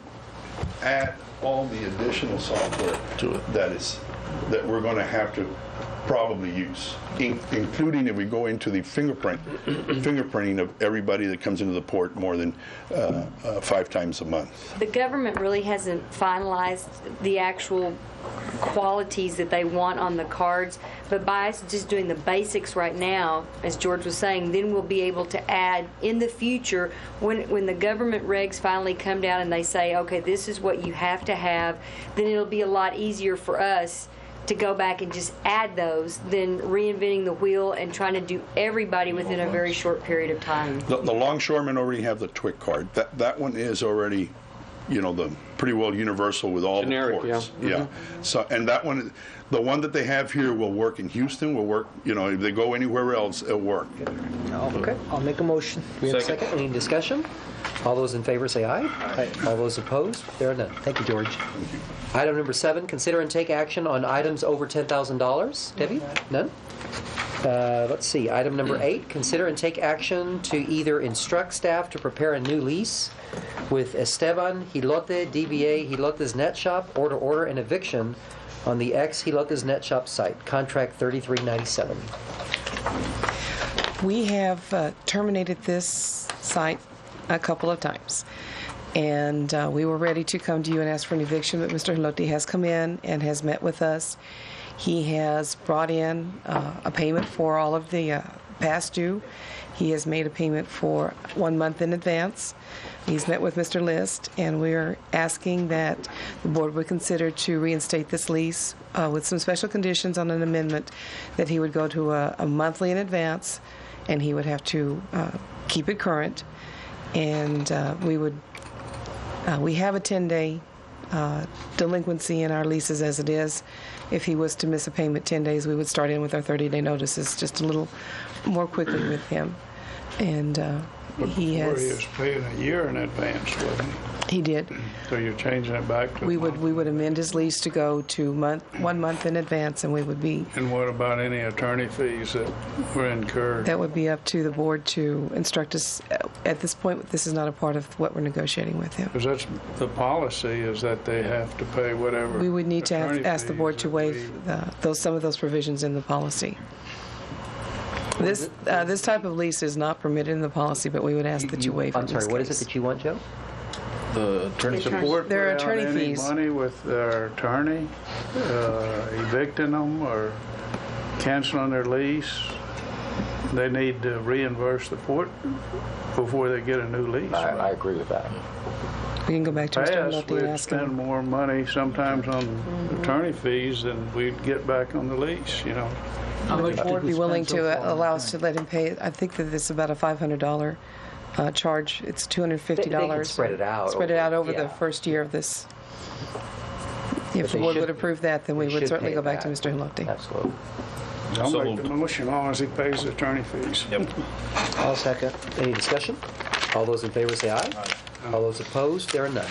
add all the additional software to it that we're going to have to probably use, including if we go into the fingerprinting of everybody that comes into the port more than 5 times a month. The government really hasn't finalized the actual qualities that they want on the cards, but by us just doing the basics right now, as George was saying, then we'll be able to add in the future when the government regs finally come down and they say, okay, this is what you have to have, then it'll be a lot easier for us to go back and just add those than reinventing the wheel and trying to do everybody within a very short period of time. The longshoremen already have the TWIC card. That one is already, the pretty well universal with all generic, the ports. Yeah. Mm-hmm. So, and that one, the one that they have here will work in Houston, will work, if they go anywhere else, it'll work. Okay. I'll make a motion. We have a second. Any discussion? All those in favor say aye. Aye. All those opposed? There are none. Thank you, George. Thank you. Item number 7, consider and take action on items over $10,000. Debbie? None? Let's see. Item number 8, consider and take action to either instruct staff to prepare a new lease with Esteban Hilote, DBA Hilote's Net Shop, or to order an eviction on the ex-Hilote's Net Shop site, contract 3397. We have terminated this site a couple of times. And we were ready to come to you and ask for an eviction, but Mr. Hilote has come in and has met with us. He has brought in a payment for all of the past due. He has made a payment for 1 month in advance. He's met with Mr. List, and we're asking that the board would consider to reinstate this lease with some special conditions on an amendment that he would go to a monthly in advance, and he would have to keep it current. And we have a 10-day delinquency in our leases as it is. If he was to miss a payment 10 days, we would start in with our 30-day notices just a little more quickly with him. And He Before he has, was paying a year in advance, wasn't he did. he? So you're changing it back to We a would month. amend his lease to go to 1 month in advance, and we would be, And what about any attorney fees that were incurred? that would be up to the board to instruct us. At this point, this is not a part of what we're negotiating with him. Because that's, the policy is that they have to pay whatever. We would need to attorney ask the board fees to that waive some of those provisions in the policy. This type of lease is not permitted in the policy, but we would ask that you waive it in I'm this sorry, what is case. it that you want, Joe? The attorney The fees. board There are put out attorney any fees. money with their attorney, evicting them or canceling their lease? They need to reimburse the port before they get a new lease. I agree with that. We can go back to Mr. Past, Lotte and we'd ask spend him. more money sometimes on attorney fees than we'd get back on the lease, you know. How much The board did be we willing spend so to far on allow the us to let him pay. I think that it's about a $500 charge. It's $250. They can spread it out over yeah. the first year of this. But If the they board should- would approve that, then we they would should certainly pay go it back to back. Mr. Lotte. Absolutely. I'll So make the moved. motion as long as he pays the attorney fees. Yep. I'll second. Any discussion? All those in favor say aye. All those opposed, there are none.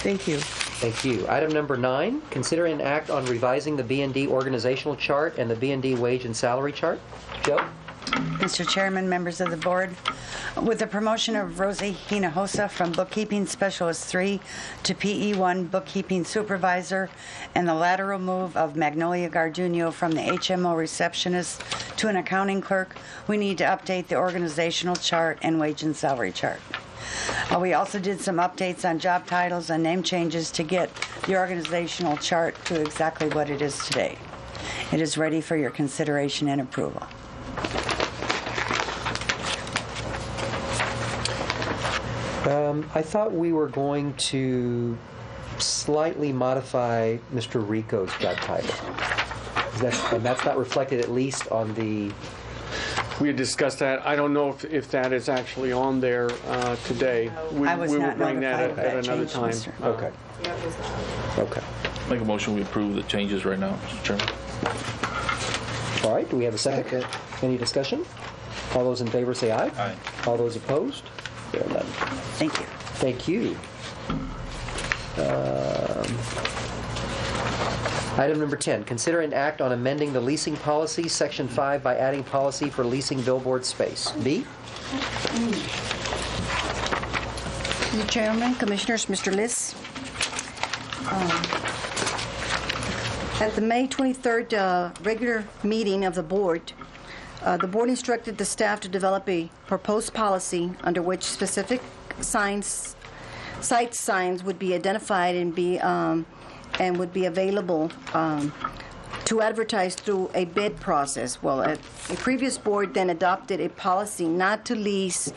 Thank you. Thank you. Item number 9, consider an act on revising the BND organizational chart and the BND wage and salary chart. Joe? Mr. Chairman, members of the board, with the promotion of Rosie Hinojosa from Bookkeeping Specialist 3 to PE1 Bookkeeping Supervisor, and the lateral move of Magnolia Garduno from the HMO Receptionist to an accounting clerk, we need to update the organizational chart and wage and salary chart. We also did some updates on job titles and name changes to get the organizational chart to exactly what it is today. It is ready for your consideration and approval. I thought we were going to slightly modify Mr. Rico's job title. And that's not reflected at least on the... We had discussed that. I don't know if that is actually on there today. I was We will not bring that notified of at that another change, time. Mr. Okay. Okay. Make a motion, we approve the changes right now, Mr. Chairman. All right, do we have a second? Any discussion? All those in favor say aye. Aye. All those opposed? There are none. Thank you. Thank you. Item number 10, consider an act on amending the leasing policy, Section 5, by adding policy for leasing billboard space. B? Mr. Chairman, Commissioners, Mr. Liss. At the May 23rd regular meeting of the board instructed the staff to develop a proposed policy under which specific site signs would be identified and would be available to advertise through a bid process. Well, a previous board then adopted a policy not to lease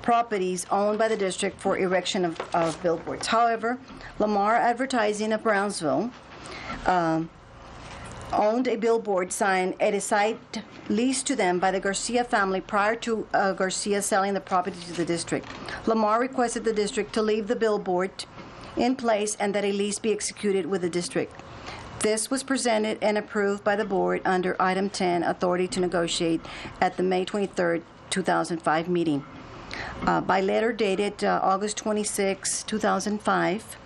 properties owned by the district for erection of billboards. However, Lamar Advertising of Brownsville owned a billboard sign at a site leased to them by the Garcia family prior to Garcia selling the property to the district. Lamar requested the district to leave the billboard in place and that a lease be executed with the district. This was presented and approved by the board under Item 10, Authority to Negotiate, at the May 23, 2005 meeting. By letter dated August 26, 2005,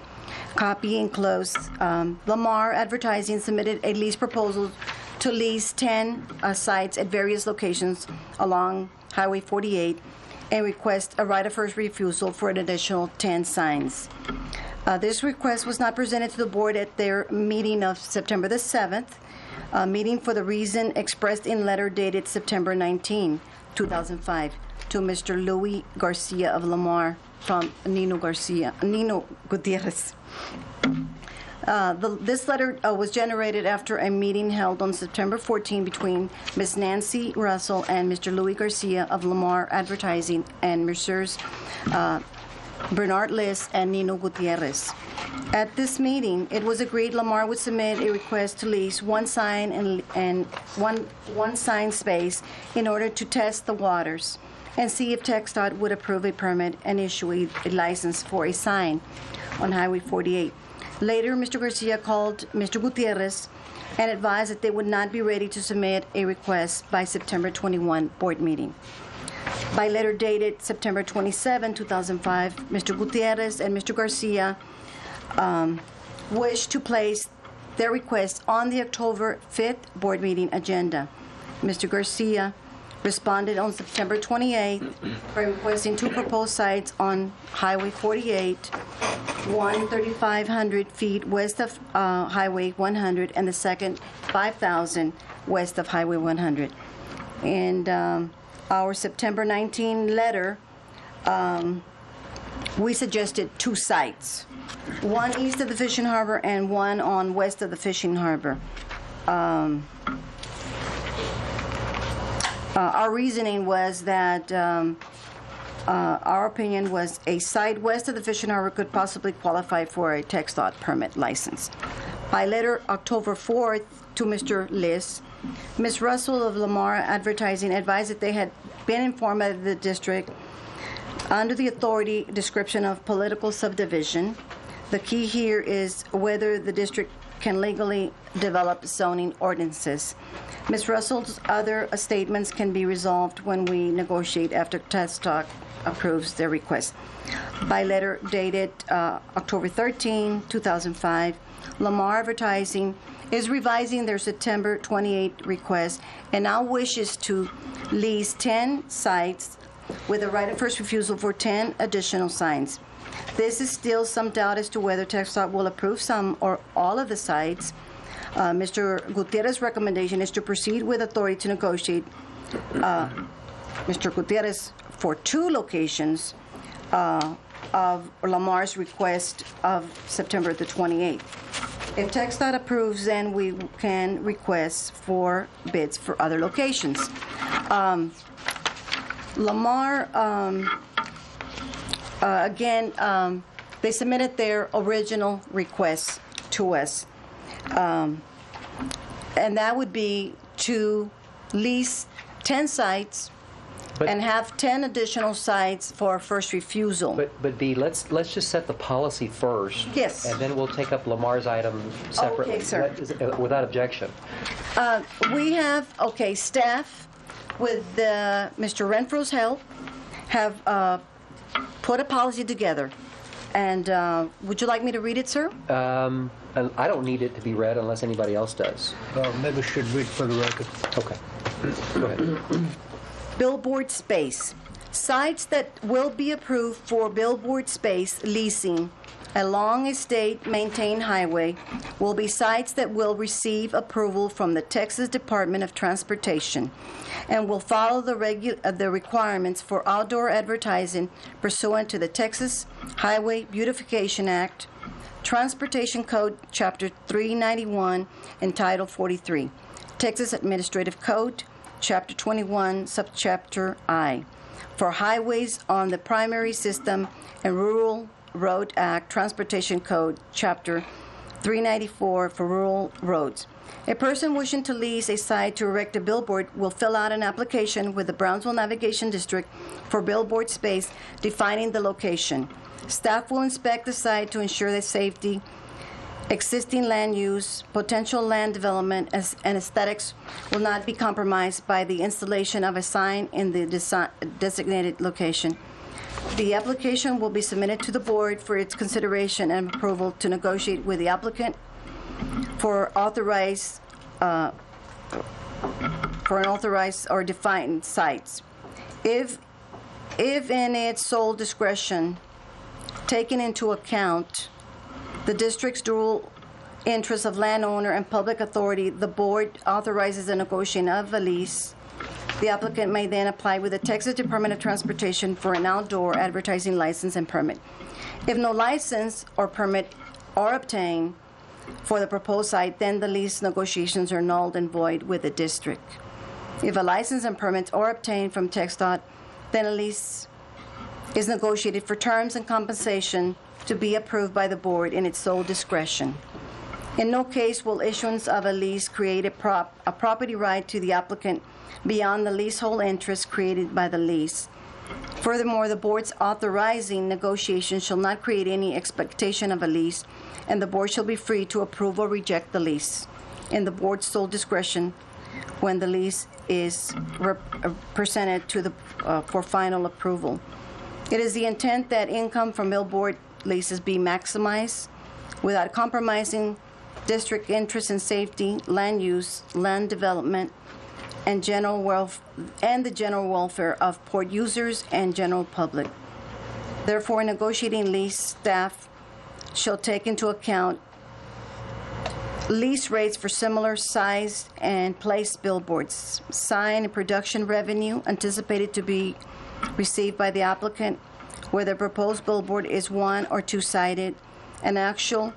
copy enclosed, Lamar Advertising submitted a lease proposal to lease 10 sites at various locations along Highway 48 and request a right of first refusal for an additional 10 signs. This request was not presented to the board at their meeting of September the 7th, meeting for the reason expressed in letter dated September 19, 2005, to Mr. Louis Garcia of Lamar from Nino Gutierrez. This letter was generated after a meeting held on September 14 between Ms. Nancy Russell and Mr. Louis Garcia of Lamar Advertising and Messrs. Bernard Liss and Nino Gutierrez. At this meeting, it was agreed Lamar would submit a request to lease one sign and one sign space in order to test the waters and see if TxDOT would approve a permit and issue a license for a sign on Highway 48. Later, Mr. Garcia called Mr. Gutierrez and advised that they would not be ready to submit a request by September 21 board meeting. By letter dated September 27, 2005, Mr. Gutierrez and Mr. Garcia wish to place their request on the October 5th board meeting agenda. Mr. Garcia responded on September 28th by requesting 2 proposed sites on Highway 48, one 3,500 feet west of Highway 100, and the second 5,000 west of Highway 100. And our September 19 letter, we suggested 2 sites, one east of the fishing harbor and one on west of the fishing harbor. Our reasoning was that our opinion was a site west of the fishing harbor could possibly qualify for a TxDOT permit license. By letter October 4th to Mr. Liss, Ms. Russell of Lamar Advertising advised that they had been informed by the district under the authority description of political subdivision. The key here is whether the district can legally develop zoning ordinances. Ms. Russell's other statements can be resolved when we negotiate after TxDOT approves their request. By letter dated October 13, 2005, Lamar Advertising is revising their September 28 request and now wishes to lease 10 sites with a right of first refusal for 10 additional signs. This is still some doubt as to whether TxDOT will approve some or all of the sites. Mr. Gutierrez's recommendation is to proceed with authority to negotiate Mr. Gutierrez for 2 locations of Lamar's request of September the 28th. If TxDOT approves, then we can request for bids for other locations. Lamar, again, they submitted their original request to us. And that would be to lease 10 sites and have 10 additional sites for first refusal. But B, let's just set the policy first. Yes. And then we'll take up Lamar's item separately. Okay, sir. Without objection. We have, staff with Mr. Renfro's help have put a policy together. And would you like me to read it, sir? And I don't need it to be read unless anybody else does. Maybe we should read for the record. Okay. Go ahead. Billboard space. Sites that will be approved for billboard space leasing along a state-maintained highway will be sites that will receive approval from the Texas Department of Transportation and will follow the requirements for outdoor advertising pursuant to the Texas Highway Beautification Act, Transportation Code, Chapter 391, and Title 43, Texas Administrative Code, Chapter 21, Subchapter I, for highways on the primary system and Rural Road Act, Transportation Code, Chapter 394 for rural roads. A person wishing to lease a site to erect a billboard will fill out an application with the Brownsville Navigation District for billboard space defining the location. Staff will inspect the site to ensure that safety, existing land use, potential land development, and aesthetics will not be compromised by the installation of a sign in the designated location. The application will be submitted to the board for its consideration and approval to negotiate with the applicant for an authorized or defined sites. If in its sole discretion, taking into account the district's dual interests of landowner and public authority, the board authorizes the negotiation of a lease. The applicant may then apply with the Texas Department of Transportation for an outdoor advertising license and permit. If no license or permit are obtained for the proposed site, then the lease negotiations are null and void with the district. If a license and permits are obtained from TxDOT, then a lease is negotiated for terms and compensation to be approved by the board in its sole discretion. In no case will issuance of a lease create a property right to the applicant beyond the leasehold interest created by the lease. Furthermore, the board's authorizing negotiation shall not create any expectation of a lease, and the board shall be free to approve or reject the lease in the board's sole discretion when the lease is presented to the for final approval. It is the intent that income from billboard leases be maximized without compromising district interest and safety, land use, land development, and the general welfare of port users and general public. Therefore, negotiating lease staff shall take into account lease rates for similar size and placed billboards, sign and production revenue anticipated to be received by the applicant, whether the proposed billboard is one or two-sided, and actual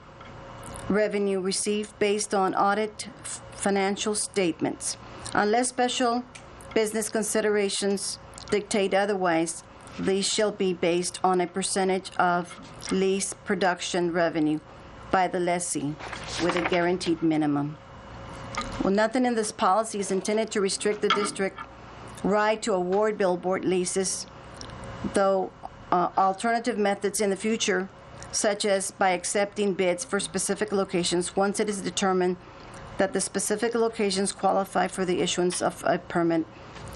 revenue received based on audit financial statements. Unless special business considerations dictate otherwise, lease shall be based on a percentage of lease production revenue by the lessee with a guaranteed minimum. Well, nothing in this policy is intended to restrict the district right to award billboard leases, though alternative methods in the future, such as by accepting bids for specific locations once it is determined that the specific locations qualify for the issuance of a permit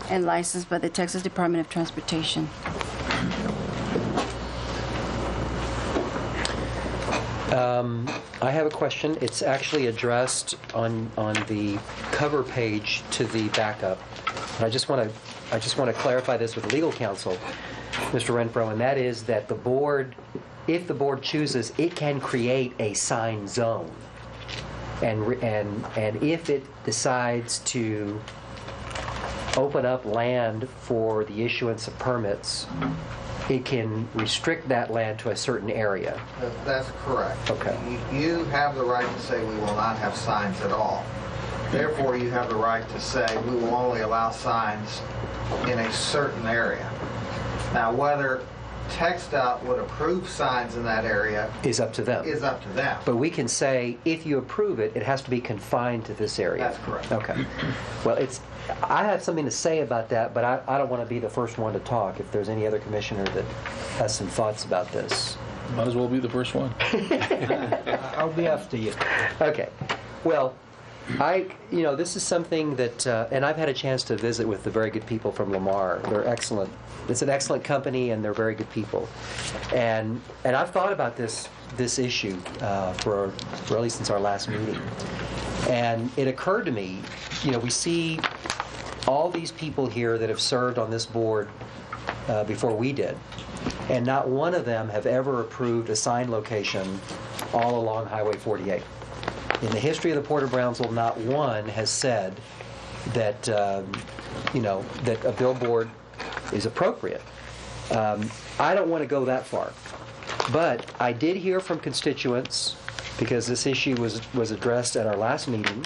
and license by the Texas Department of Transportation. I have a question. It's actually addressed on the cover page to the backup. And I just want to clarify this with legal counsel, Mr. Renfro, and that is that the board, if the board chooses, it can create a sign zone. And if it decides to open up land for the issuance of permits, it can restrict that land to a certain area. That's correct. Okay. You have the right to say we will not have signs at all. Therefore, you have the right to say we will only allow signs in a certain area. Now, whether TxDOT would approve signs in that area is up to them. Is up to them. But we can say, if you approve it, it has to be confined to this area. That's correct. Okay. Well, I have something to say about that, but I don't want to be the first one to talk. If there's any other commissioner that has some thoughts about this. Might as well be the first one. I'll be after you. Okay. Well, this is something that, and I've had a chance to visit with the very good people from Lamar. They're excellent. It's an excellent company, and they're very good people. And I've thought about this issue for really since our last meeting. And it occurred to me, we see all these people here that have served on this board before we did, and not one of them have ever approved a sign location all along Highway 48. In the history of the Port of Brownsville, not one has said that that a billboard is appropriate. I don't want to go that far, but I did hear from constituents, because this issue was addressed at our last meeting,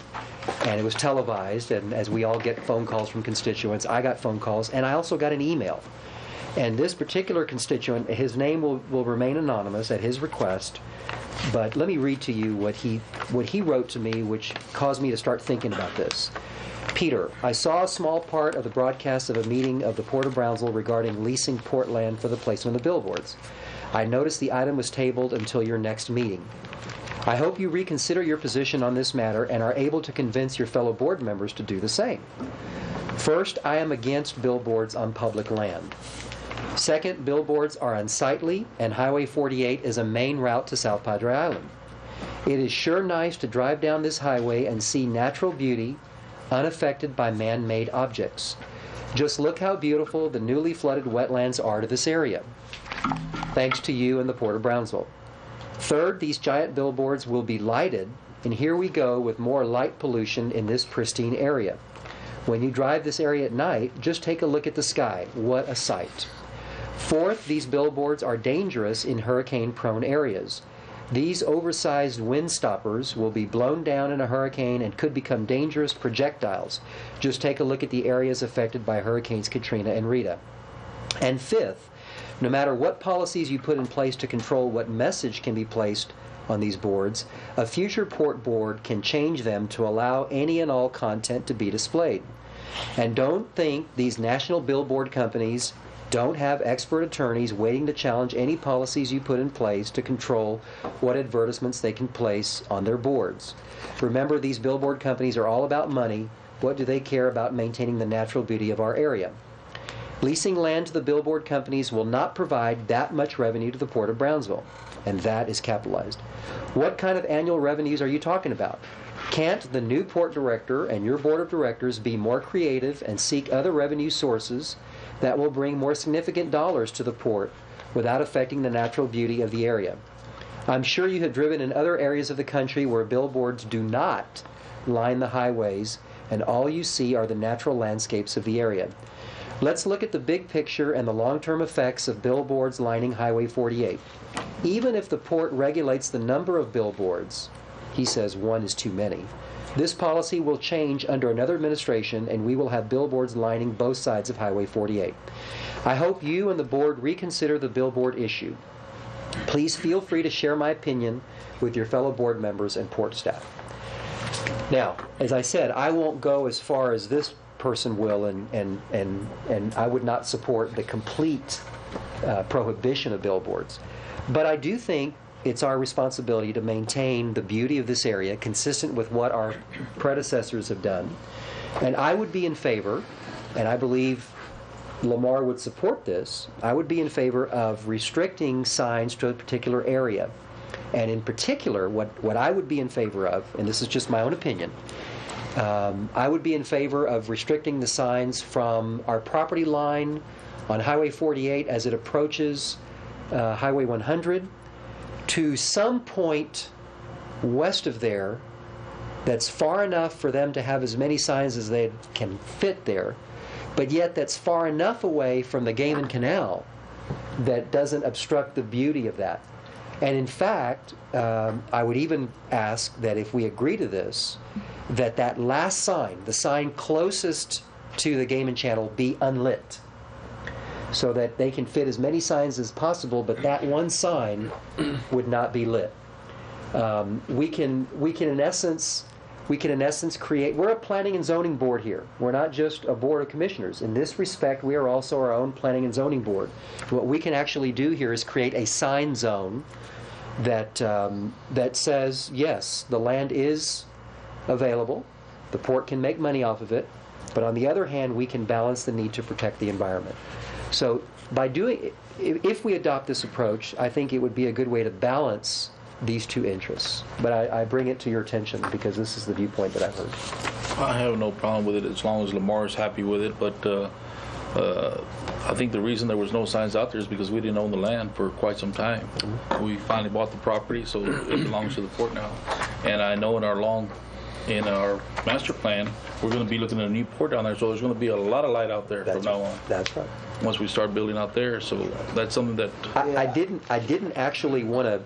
and it was televised, and as we all get phone calls from constituents, I got phone calls, and I also got an email. And this particular constituent, his name will remain anonymous at his request, but let me read to you what he wrote to me, which caused me to start thinking about this. Peter, I saw a small part of the broadcast of a meeting of the Port of Brownsville regarding leasing port land for the placement of billboards. I noticed the item was tabled until your next meeting. I hope you reconsider your position on this matter and are able to convince your fellow board members to do the same. First, I am against billboards on public land. Second, billboards are unsightly, and Highway 48 is a main route to South Padre Island. It is sure nice to drive down this highway and see natural beauty, unaffected by man-made objects. Just look how beautiful the newly flooded wetlands are to this area. Thanks to you and the Port of Brownsville. Third, these giant billboards will be lighted, and here we go with more light pollution in this pristine area. When you drive this area at night, just take a look at the sky. What a sight. Fourth, these billboards are dangerous in hurricane-prone areas. These oversized wind stoppers will be blown down in a hurricane and could become dangerous projectiles. Just take a look at the areas affected by Hurricanes Katrina and Rita. And fifth, no matter what policies you put in place to control what message can be placed on these boards, a future port board can change them to allow any and all content to be displayed. And don't think these national billboard companies don't have expert attorneys waiting to challenge any policies you put in place to control what advertisements they can place on their boards. Remember, these billboard companies are all about money, What do they care about maintaining the natural beauty of our area? Leasing land to the billboard companies will not provide that much revenue to the Port of Brownsville, and that is capitalized. What kind of annual revenues are you talking about? Can't the new port director and your board of directors be more creative and seek other revenue sources that will bring more significant dollars to the port without affecting the natural beauty of the area? I'm sure you have driven in other areas of the country where billboards do not line the highways, and all you see are the natural landscapes of the area. Let's look at the big picture and the long-term effects of billboards lining Highway 48. Even if the port regulates the number of billboards, he says one is too many, this policy will change under another administration, and we will have billboards lining both sides of Highway 48. I hope you and the board reconsider the billboard issue. Please feel free to share my opinion with your fellow board members and port staff. Now, as I said, I won't go as far as this person will, and I would not support the complete prohibition of billboards. But I do think it's our responsibility to maintain the beauty of this area consistent with what our predecessors have done. And I would be in favor, and I believe Lamar would support this, I would be in favor of restricting signs to a particular area. And in particular, what I would be in favor of, and this is just my own opinion, I would be in favor of restricting the signs from our property line on Highway 48 as it approaches Highway 100 to some point west of there that's far enough for them to have as many signs as they can fit there, but yet that's far enough away from the Gaiman Canal that doesn't obstruct the beauty of that. And in fact, I would even ask that if we agree to this, that last sign, the sign closest to the Gaiman Channel, be unlit, so that they can fit as many signs as possible, but that one sign would not be lit. We can in essence create. We're a planning and zoning board here. We're not just a board of commissioners. In this respect, we are also our own planning and zoning board. What we can actually do here is create a sign zone that says, yes, the land is available, the port can make money off of it, but on the other hand, we can balance the need to protect the environment. So by if we adopt this approach, I think it would be a good way to balance these two interests. But I bring it to your attention because this is the viewpoint that I've heard. I have no problem with it as long as Lamar is happy with it, but I think the reason there was no signs out there is because we didn't own the land for quite some time. We finally bought the property, so it belongs to the port now. And I know in our master plan, we're going to be looking at a new port down there, so there's going to be a lot of light out there from now on. That's right. Once we start building out there, so that's something that I didn't actually want to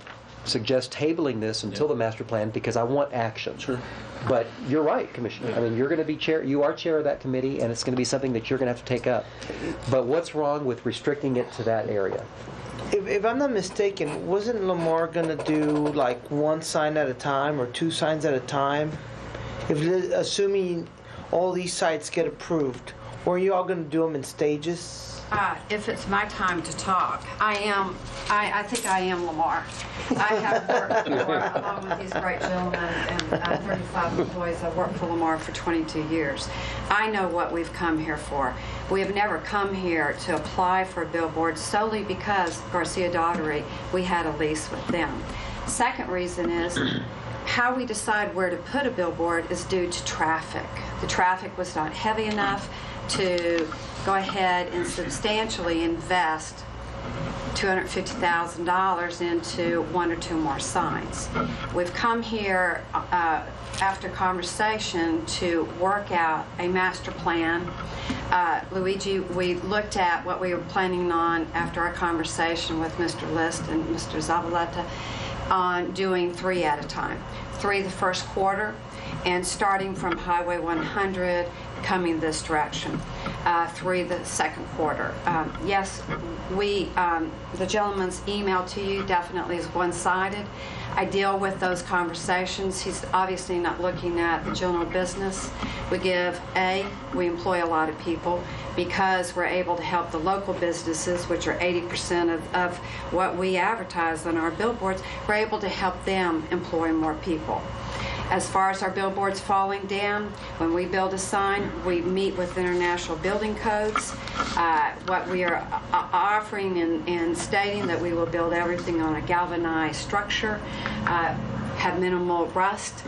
suggest tabling this until the master plan because I want action. Sure. But you're right, Commissioner. I mean, you're going to be chair. You are chair of that committee, and it's going to be something that you're going to have to take up. But what's wrong with restricting it to that area? If I'm not mistaken, wasn't Lamar going to do like one sign at a time or two signs at a time? Assuming all these sites get approved, or are you all going to do them in stages? If it's my time to talk, I think I am Lamar. I have worked for, along with these great gentlemen and 35 employees, I've worked for Lamar for 22 years. I know what we've come here for. We have never come here to apply for a billboard solely because Garcia Daughtery, we had a lease with them. Second reason is how we decide where to put a billboard is due to traffic. The traffic was not heavy enough to go ahead and substantially invest $250,000 into one or two more signs. We've come here after conversation to work out a master plan. Luigi, we looked at what we were planning on after our conversation with Mr. List and Mr. Zavaleta on doing 3 at a time. 3 the first quarter, and starting from Highway 100 coming this direction. 3 the second quarter. Yes, the gentleman's email to you definitely is one-sided. I deal with those conversations. He's obviously not looking at the general business. We employ a lot of people because we're able to help the local businesses, which are 80% of what we advertise on our billboards. We're able to help them employ more people. As far as our billboards falling down, when we build a sign, we meet with international building codes. What we are offering and stating that we will build everything on a galvanized structure, have minimal rust.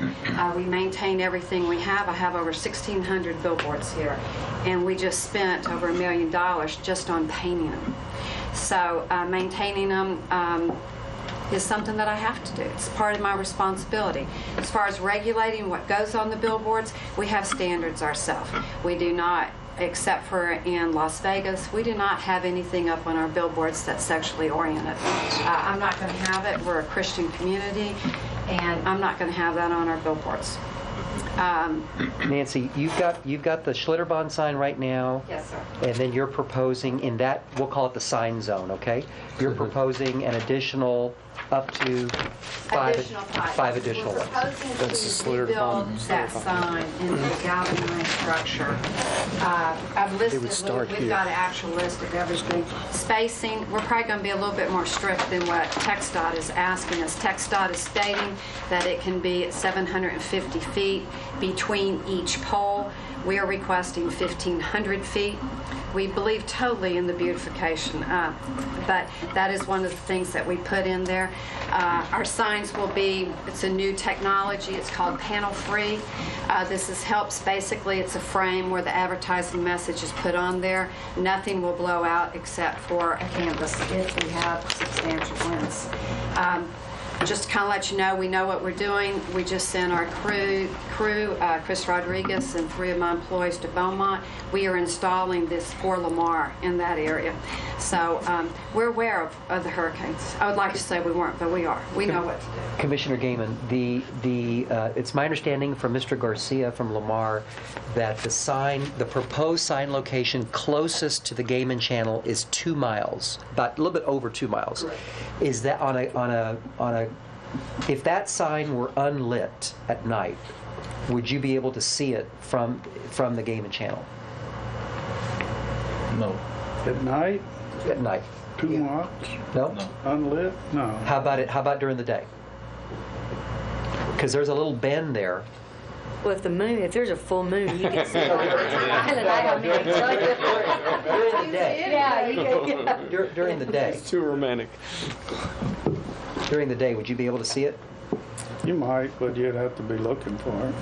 We maintain everything we have. I have over 1,600 billboards here, and we just spent over $1 million just on painting them. So maintaining them is something that I have to do. It's part of my responsibility. As far as regulating what goes on the billboards, we have standards ourselves. We do not, except for in Las Vegas, we do not have anything up on our billboards that's sexually oriented. I'm not going to have it. We're a Christian community, and I'm not going to have that on our billboards. Nancy, you've got the Schlitterbahn sign right now. Yes, sir. And then you're proposing in that, we'll call it the sign zone, okay? You're proposing an additional up to five additional ones. We're proposing to rebuild that sign into the galvanized structure. I've listed, we've got an actual list of everything. Spacing, we're probably going to be a little bit more strict than what TxDOT is asking us. TxDOT is stating that it can be at 750 feet between each pole. We are requesting 1,500 feet. We believe totally in the beautification, but that is one of the things that we put in there. Our signs will be, it's a new technology, it's called panel free. This helps, basically it's a frame where the advertising message is put on there. Nothing will blow out except for a canvas if we have substantial winds. Just to kind of let you know, we know what we're doing. We just sent our crew, Chris Rodriguez and 3 of my employees to Beaumont. We are installing this for Lamar in that area. So we're aware of the hurricanes. I would like to say we weren't, but we are. We know what to do. Commissioner Gaiman, it's my understanding from Mr. Garcia from Lamar that the proposed sign location closest to the Gaiman Channel is 2 miles, about a little bit over 2 miles. Correct. Is that on a if that sign were unlit at night, would you be able to see it from the Gaiman Channel? No. At night? At night. 2 miles? No? Unlit? No. How about during the day? Because there's a little bend there. Well, if there's a full moon, you can see it. During the day. Yeah, you can. During the day. It's too romantic. During the day, would you be able to see it? You might, but you'd have to be looking for it.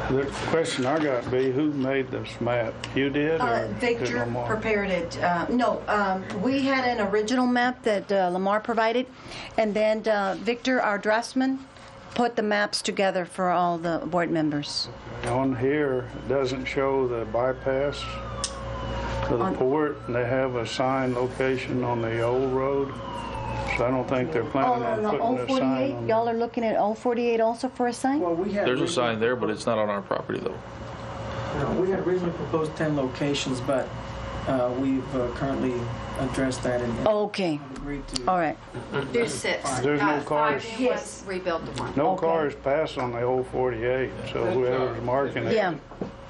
The question I got be, who made this map? You did, or Victor did Lamar? prepared it. We had an original map that Lamar provided, and then Victor, our draftsman, put the maps together for all the board members. On here, it doesn't show the bypass to the port, and they have a sign location on the old road. So I don't think they're planning on putting a sign on. Y'all are looking at 048 also for a sign? Well, There's a sign there, but it's not on our property, though. we had originally proposed 10 locations, but we've currently addressed that and Okay. agreed to. All right. There's 6. There's no cars. 5 new ones, rebuild the one. No cars pass on the old 48, so whoever's marking it, Yeah.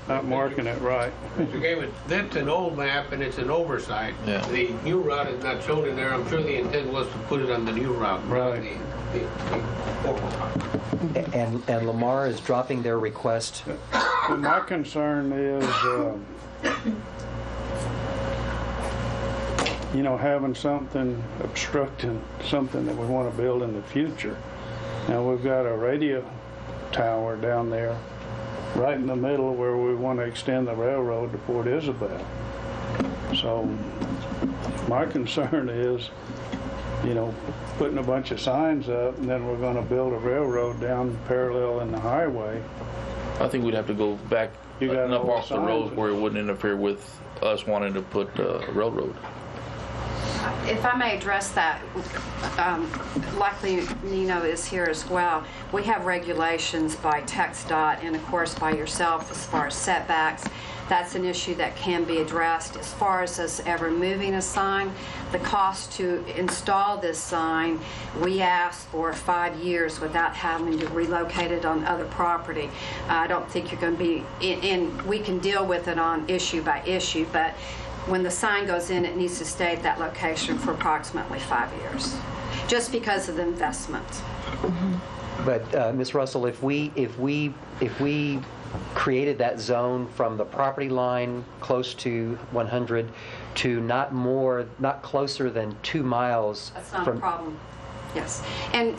not marking it right. Mr. Gaiman, that's an old map and it's an oversight. Yeah. The new route is not shown in there. I'm sure the intent was to put it on the new route. Right. The old route. And Lamar is dropping their request. But my concern is, having something obstructing something that we want to build in the future. Now, we've got a radio tower down there right in the middle where we want to extend the railroad to Port Isabel. So my concern is, putting a bunch of signs up and then we're going to build a railroad down parallel in the highway. I think we'd have to go back enough off the road where it wouldn't interfere with us wanting to put a railroad. If I may address that, likely Nino is here as well. We have regulations by TxDOT and, of course, by yourself as far as setbacks. That's an issue that can be addressed. As far as us ever moving a sign, the cost to install this sign, we asked for 5 years without having to relocate it on other property. I don't think you're going to be, and we can deal with it on issue by issue, but when the sign goes in, it needs to stay at that location for approximately 5 years, just because of the investment. But Ms. Russell, if we created that zone from the property line close to 100 to not closer than 2 miles That's not from a problem. Yes. And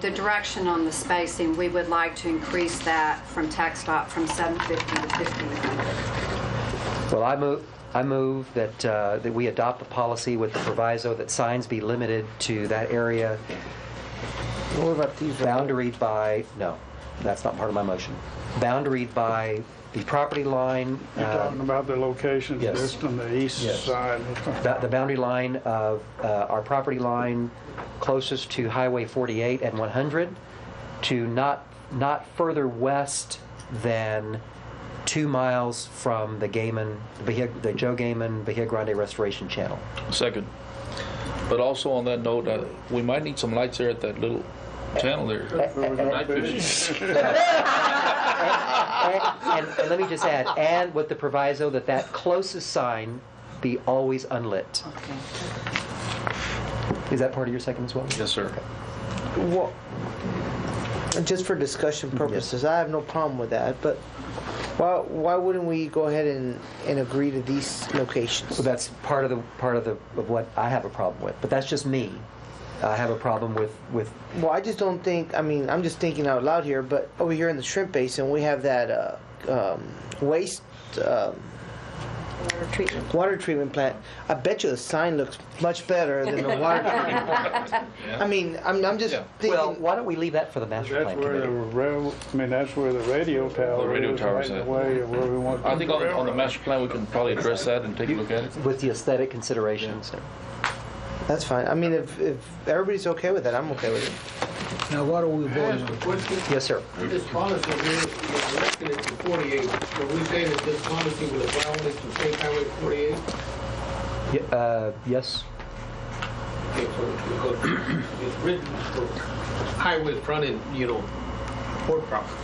the direction on the spacing, we would like to increase that from TxDOT from 750 to 1,500. Well, I move that we adopt the policy with the proviso that signs be limited to that area. What about these? Boundaried by, no, that's not part of my motion. Boundaried by the property line. You're talking about the locations yes. just on the east side. The boundary line of our property line closest to Highway 48 and 100 to not further west than 2 miles from the Joe Gaiman Bahia Grande Restoration Channel. Second. But also on that note, we might need some lights there at that little channel there. Night vision. And let me just add, and with the proviso that closest sign be always unlit. Okay. Is that part of your second as well? Yes, sir. Well, just for discussion purposes, I have no problem with that, but why wouldn't we go ahead and agree to these locations? So that's part of what I have a problem with, but that's just me. I have a problem with. Well, I just don't think. I mean, I'm just thinking out loud here, but over here in the shrimp basin, we have that waste. Water treatment plant. I bet you the sign looks much better than the water treatment plant. Yeah. I mean, I'm just thinking. Well, why don't we leave that for the master plan committee? That's where the radio tower. The radio tower is at. Where we want. I think on the master plan we can probably address that and take a look at it with the aesthetic considerations. Yeah. That's fine. I mean, if everybody's okay with that, I'm okay with it. Now, what are we voting on? Yes, sir. This policy here is directed it to 48. So we say that this policy will apply only to State Highway 48? Yes. Okay, so it's written for highway fronted, port property.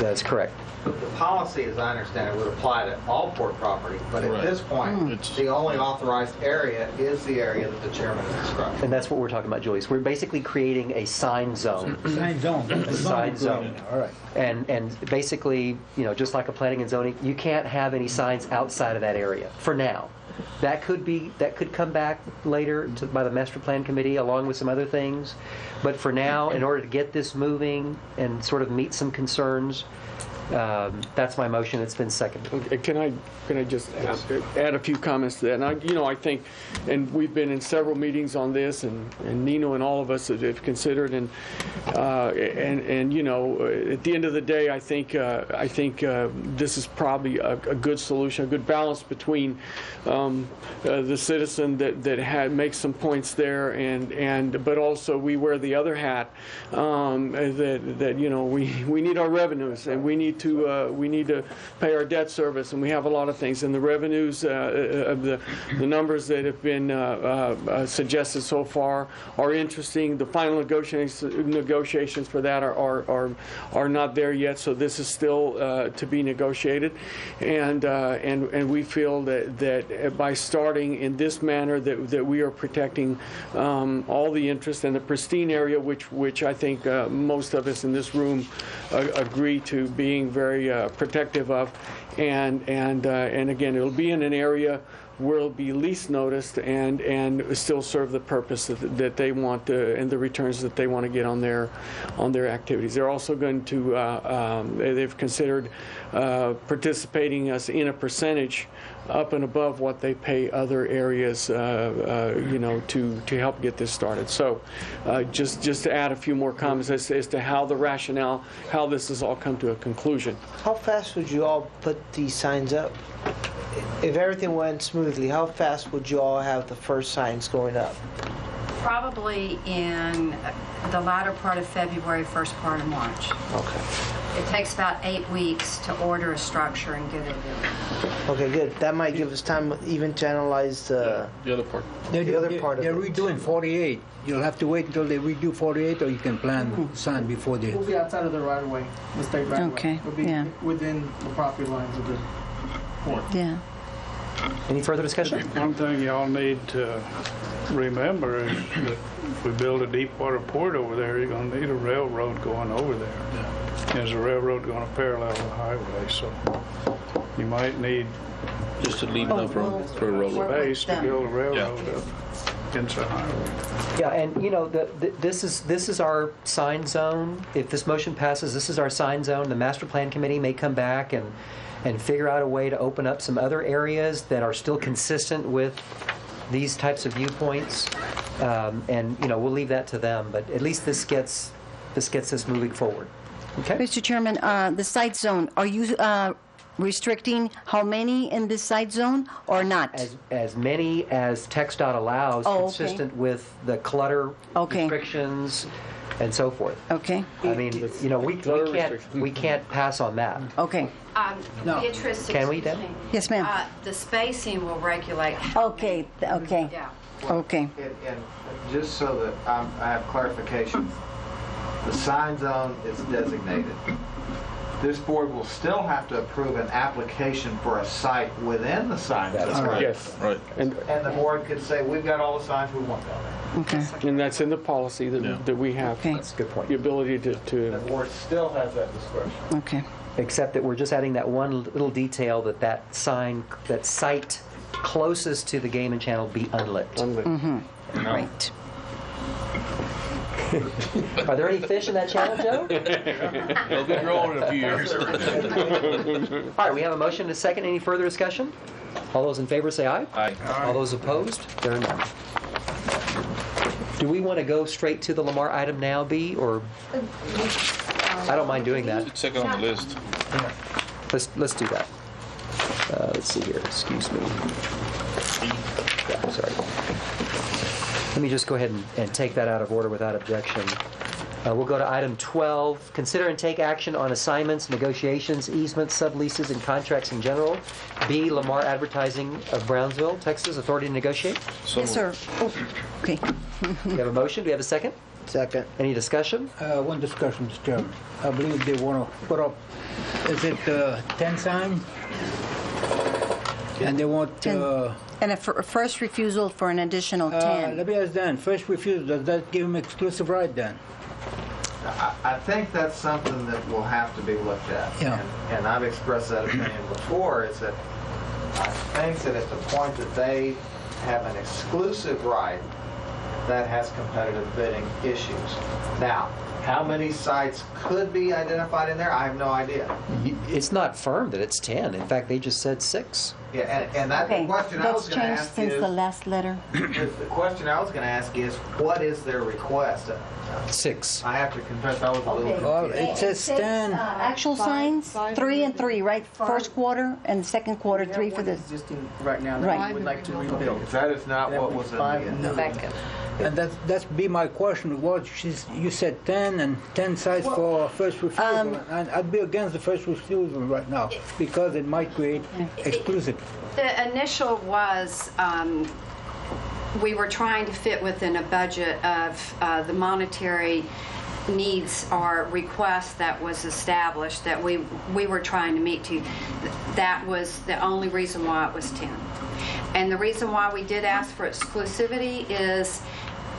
That's correct. The policy, as I understand it, would apply to all port property, but at this point, the only authorized area is the area that the chairman has described. And that's what we're talking about, Julius. We're basically creating a sign zone. Sign zone. A sign zone. All right. And basically, just like a planning and zoning, you can't have any signs outside of that area for now. That could come back later by the master plan committee along with some other things. But for now, in order to get this moving and sort of meet some concerns, that's my motion. It's been seconded. Can I just add a few comments to that? And I think, and we've been in several meetings on this, and Nino and all of us have considered, and at the end of the day, I think this is probably a good solution, a good balance between the citizen that makes some points there, but also we wear the other hat, that we need our revenues, and we need to pay our debt service, and we have a lot of things. And the revenues of the numbers that have been suggested so far are interesting. The final negotiations for that are not there yet, so this is still to be negotiated. And we feel that by starting in this manner that we are protecting all the interest in the pristine area, which I think most of us in this room agree to being very protective of, and again, it'll be in an area where it'll be least noticed and still serve the purpose that they want and the returns that they want to get on their activities. They're also going to they've considered participating us in a percentage up and above what they pay other areas, to help get this started. So, just to add a few more comments as to how the rationale, how this has all come to a conclusion. How fast would you all put these signs up? If everything went smoothly, how fast would you all have the first signs going up? Probably in the latter part of February, first part of March. Okay. It takes about 8 weeks to order a structure and get it built. Okay, good. That might give us time even to analyze the other part. They're redoing 48. You'll have to wait until they redo 48, or you can plan sign before they. We'll be outside of the right of way, the state right of way. Okay, We'll be within the property lines of the port. Yeah. Any further discussion? One thing y'all need to remember is that if we build a deep water port over there, you're going to need a railroad going over there. There's a railroad going to parallel the highway, so you might need Just to leave enough room for a road. space to build a railroad up into the highway. Yeah, and you know, this is our sign zone. If this motion passes, this is our sign zone. The master plan committee may come back and figure out a way to open up some other areas that are still consistent with these types of viewpoints. And you know, we'll leave that to them. But at least this gets us moving forward. Okay. Mr. Chairman, the site zone, are you restricting how many in this site zone or not? As many as TxDOT allows, consistent with the clutter restrictions and so forth. Okay. I mean, you know, we can't pass on that. Okay. Beatrice, Can we, excuse Deb? me. Yes, ma'am. The spacing will regulate. Okay. Yeah. Okay. And just so that I have clarification, the sign zone is designated. This board will still have to approve an application for a site within the sign zone. That's right. Yes. Right. And the board could say, we've got all the signs we want down there. Okay. And that's in the policy that we have. Okay. That's a good point. The ability The to board still has that discretion. Okay. Except that we're just adding that one little detail that site closest to the game and channel be unlit. Right. Are there any fish in that channel, Joe? They'll be growing in a few years. All right, we have a motion and a second. Any further discussion? All those in favor say aye. Aye. All those opposed? There are none. Do we want to go straight to the Lamar item now, B, or? I don't mind doing that. Second on the list. Let's do that. Let's see here. Excuse me. Yeah, sorry. Let me just go ahead and take that out of order without objection. We'll go to item 12. Consider and take action on assignments, negotiations, easements, subleases, and contracts in general. B, Lamar Advertising of Brownsville, Texas, authority to negotiate. Yes, sir. Oh, okay. We have a motion. Do we have a second? Second. Any discussion? One discussion, Mr. Chairman. I believe they want to put up, is it 10 sign? And they want... And a first refusal for an additional 10. Let me ask Dan, first refusal, does that give him exclusive right then? I think that's something that will have to be looked at. Yeah. And I've expressed that opinion before, is that I think that at the point that they have an exclusive right, that has competitive bidding issues. Now, how many sites could be identified in there? I have no idea. It's not firm that it's 10. In fact, they just said 6. Yeah, and that's the question I was That's going to changed ask since is, the last letter. the question I was going to ask is, what is their request? 6. I have to confess, I was a little Well, confused. it says 10. Actual signs, 3 and 3, right? First quarter and second quarter, 3 for this. Existing right now Right. that we would like to rebuild. That is not what was in the... Backup. And that's be my question. What you said 10 and 10 sites for first refusal, and I'd be against the first refusal right now because it might create exclusive. The initial was, we were trying to fit within a budget of the monetary needs or requests that was established that we were trying to meet to. That was the only reason why it was 10. And the reason why we did ask for exclusivity is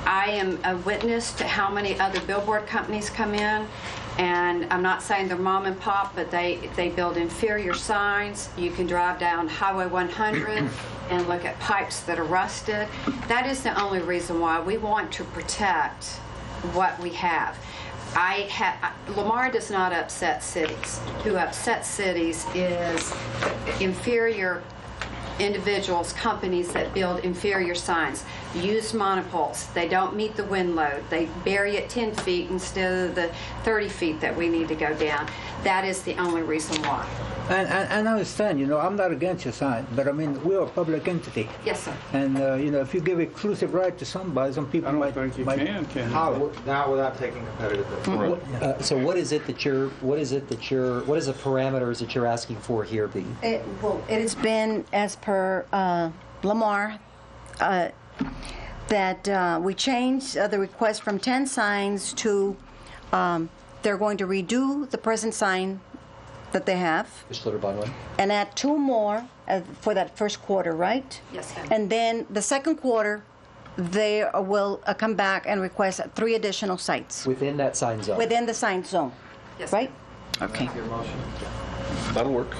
I am a witness to how many other billboard companies come in, and I'm not saying they're mom and pop, but they build inferior signs. You can drive down Highway 100 and look at pipes that are rusted. That is the only reason why we want to protect what we have. Lamar does not upset cities. Who upsets cities is inferior individuals, companies that build inferior signs, used monopoles. They don't meet the wind load. They bury it 10 feet instead of the 30 feet that we need to go down. That is the only reason why. And I understand, I'm not against your sign, but I mean, we're a public entity. Yes, sir. And, if you give exclusive right to somebody, some people might holler. Not without taking competitive bidding. So what is the parameters that you're asking for here, B? It has been as per Lamar that we changed the request from 10 signs to they're going to redo the present sign that they have, The Schlitterbahn one? and add 2 more for that first quarter, right? Yes, ma'am. And then the second quarter, they will come back and request 3 additional sites Within that sign zone? within the sign zone, Yes, right? Okay. That'll work.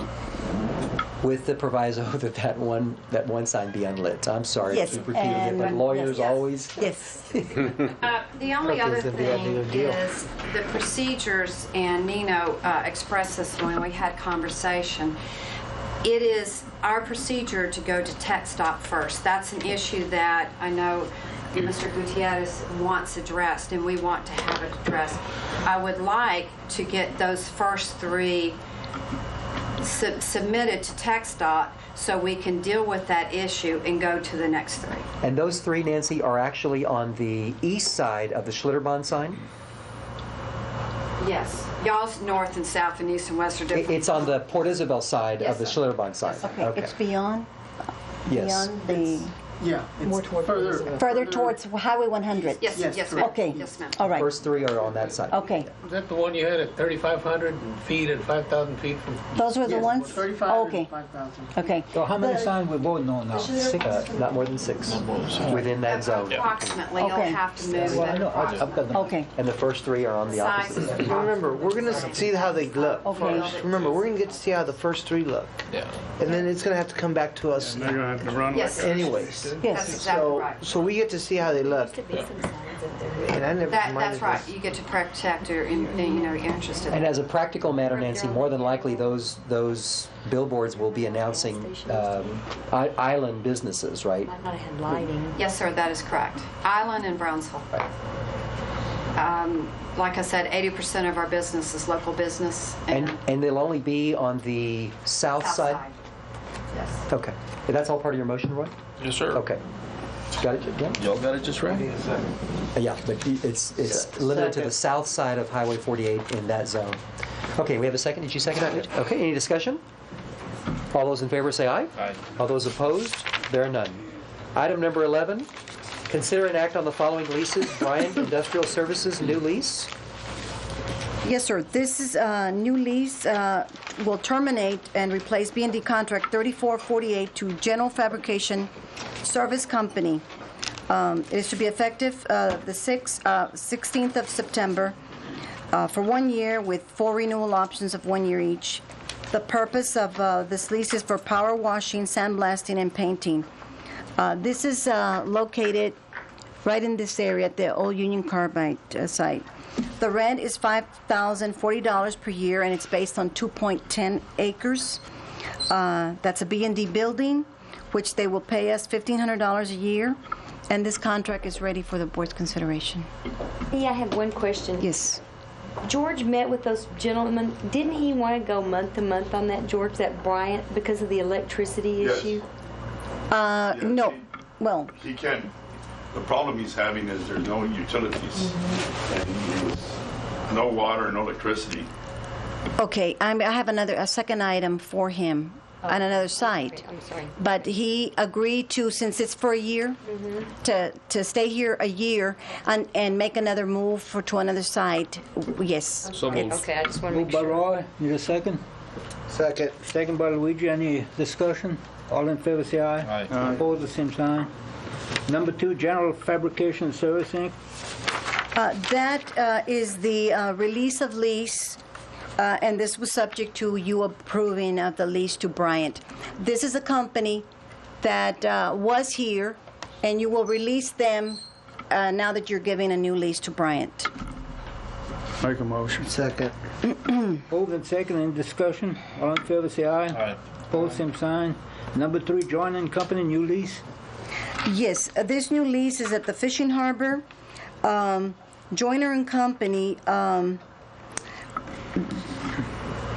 With the proviso that that one sign be unlit. I'm sorry to Yes, keep repeating it, and- but lawyers yes. always... Yes. The only other That'd be a thing big deal. is the procedures, and Nino expressed this when we had conversation. It is our procedure to go to Tech Stop first. That's an issue that I know Mr. Gutierrez wants addressed, and we want to have it addressed. I would like to get those first 3 submitted to TxDOT so we can deal with that issue and go to the next 3. And those 3, Nancy, are actually on the east side of the Schlitterbahn sign? Yes. Y'all's north and south and east and west are different. It's on the Port Isabel side of the Yes, Schlitterbahn sign? Okay, it's beyond, Yes. beyond the, Yeah, more it's toward further. further towards Highway 100. Yes, Yes, yes, correct. ma'am. Okay. Yes, ma'am. All right, First 3 are on that side. okay. Is that the one you had at 3,500 feet and 5,000 feet from? Those were the Yes, ones? 35 Okay, and 5,000. okay. So how many signs we voting on now? 6, not more than 6, within that zone. Approximately, you'll Okay. have to move Well, I that know, I've approximately. got them. Okay, And the first 3 are on the opposite Sizes. side. Remember, we're going to see how they look Okay. first. Remember, we're going to get to see how the first 3 look. Yeah. And then it's going to have to come back to us They're going to have to run like Yes. anyways. That's yes. exactly right. So we get to see how they look. And I never That's minded right. this. You get to protect your, your interest in And it. as a practical matter, Nancy, more than likely those billboards will be announcing island businesses, right? Might not have had lighting. Yes, sir, that is correct. Island and Brownsville. Like I said, 80% of our business is local business. And they'll only be on the south side? Yes. Okay. That's all part of your motion, Roy? Yes, sir. Okay. Got it, Jim? Y'all got it just right. Yeah, but it's limited to the south side of Highway 48 in that zone. Okay, we have a second. Did you second that, Mitch? Okay, any discussion? All those in favor say aye. Aye. All those opposed? There are none. Item number 11, consider and act on the following leases. Bryant Industrial Services, new lease. Yes, sir. This is a new lease, will terminate and replace BND contract 3448 to General Fabrication Service Company. It is to be effective the 16th of September for 1 year with 4 renewal options of 1 year each. The purpose of this lease is for power washing, sandblasting, and painting. This is located right in this area at the old Union Carbide site. The rent is $5,040 per year, and it's based on 2.10 acres. That's a BND building, which they will pay us $1,500 a year, and this contract is ready for the board's consideration. Yeah, I have one question. Yes. George met with those gentlemen. Didn't he want to go month to month on that, George, that Bryant, because of the electricity Yes. issue? No. Well, He can. The problem he's having is there's no utilities. And no water, no electricity. okay, I have a second item for him on another site. I'm sorry. But he agreed to, since it's for a year, to stay here a year and make another move to another site. Yes. So moved. Okay, I just want to Moved make by sure. Roy, need a second? Second. Second by Luigi, any discussion? All in favor say aye. Aye. Opposed, the same sign. Number 2, General Fabrication Service, Inc. That is the release of lease, and this was subject to you approving of the lease to Bryant. This is a company that was here, and you will release them now that you're giving a new lease to Bryant. Make a motion. Second. Moved and second, any discussion? All in favor say aye. Aye. Opposed, same sign. Number 3, Joining Company, new lease. Yes, this new lease is at the fishing harbor. Joyner and Company,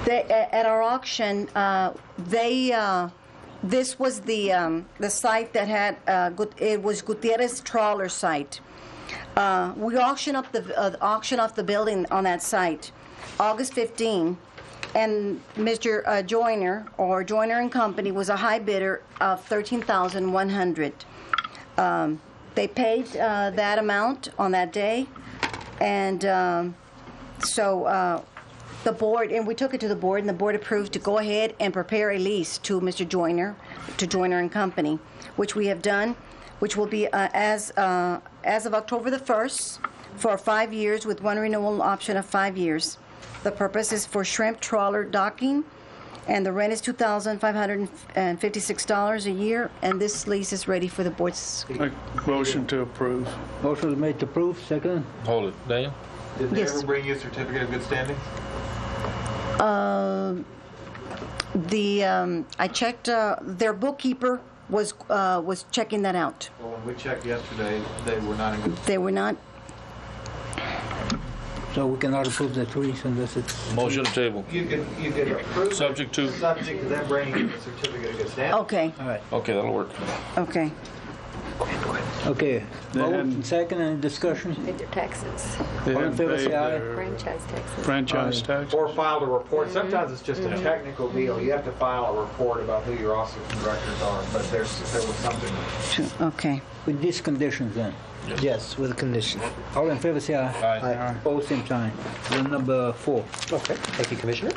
they, at our auction, this was the site that had, it was Gutierrez Trawler site. We auctioned off the building on that site, August 15, and Mr. Joyner, or Joyner and Company, was a high bidder of $13,100. They paid that amount on that day, and so the board, and we took it to the board, and the board approved to go ahead and prepare a lease to Mr. Joyner, to Joyner and Company, which we have done, which will be as of October the 1st for 5 years with one renewal option of 5 years. The purpose is for shrimp trawler docking, and the rent is $2,556 a year, and this lease is ready for the board's. Motion to approve. Motion was made to approve, second. Hold it, Daniel? Did they Yes. ever bring you a certificate of good standing? I checked, their bookkeeper was checking that out. Well, when we checked yesterday, they were not in good. They were not. So we cannot approve that lease unless it's... Motion to table. You can approve. Subject to... Subject to them bringing you a certificate of good standing. Okay, All right. Okay, that'll work. okay. Okay. Vote and second, any discussion? Pay their taxes. They All in hadn't favor, paid say aye. their Franchise taxes. franchise tax. Or filed a report. Sometimes it's just a technical deal. You have to file a report about who your officers and directors are, but there was something. Okay. With these conditions then. Yes, with a condition. All in favor, say aye. Aye. Opposed, same sign. Bill number 4. Okay, thank you, Commissioner.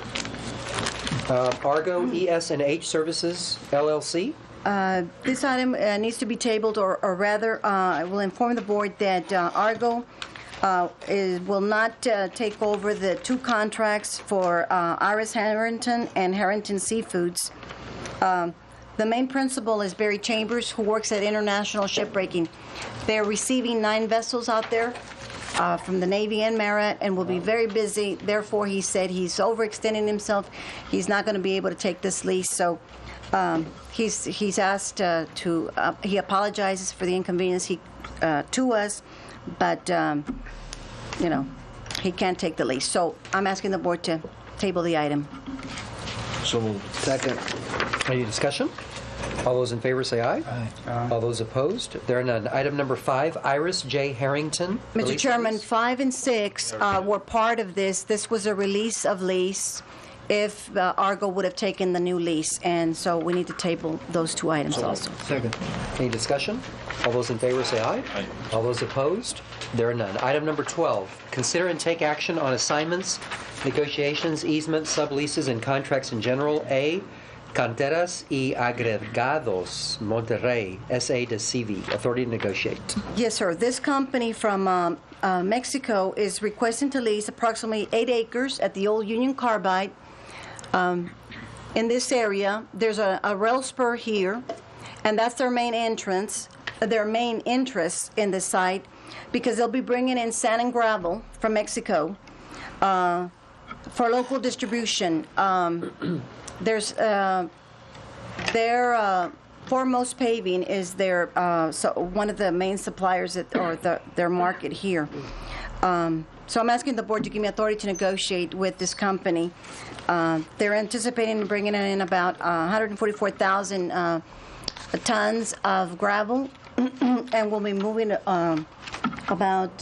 Argo ES&H Services, LLC. This item needs to be tabled, or rather, I will inform the board that Argo will not take over the 2 contracts for Iris Harrington and Harrington Seafoods. The main principal is Barry Chambers, who works at International Shipbreaking. They're receiving 9 vessels out there from the Navy and Marriott, and will be very busy. Therefore, he said he's overextending himself. He's not going to be able to take this lease, so he's asked he apologizes for the inconvenience to us, but he can't take the lease. So I'm asking the board to table the item. So moved. Second. Any discussion? All those in favor say aye. Aye. All those opposed? There are none. Item number 5, Iris J. Harrington. Mr. Release Chairman, lease. 5 and 6 were part of this. This was a release of lease if Argo would have taken the new lease, and so we need to table those 2 items also. Second. Any discussion? All those in favor say aye. Aye. All those opposed? There are none. Item number 12, consider and take action on assignments, negotiations, easements, subleases, and contracts in general. A, Canteras y Agregados, Monterrey, S.A. de CV, authority to negotiate. Yes, sir. This company from Mexico is requesting to lease approximately 8 acres at the old Union Carbide. In this area, there's a rail spur here, and that's their main entrance, their main interest in the site, because they'll be bringing in sand and gravel from Mexico for local distribution. There's their Foremost Paving is their one of the main suppliers their market here. So I'm asking the board to give me authority to negotiate with this company. They're anticipating bringing in about 144,000 tons of gravel, and we'll be moving about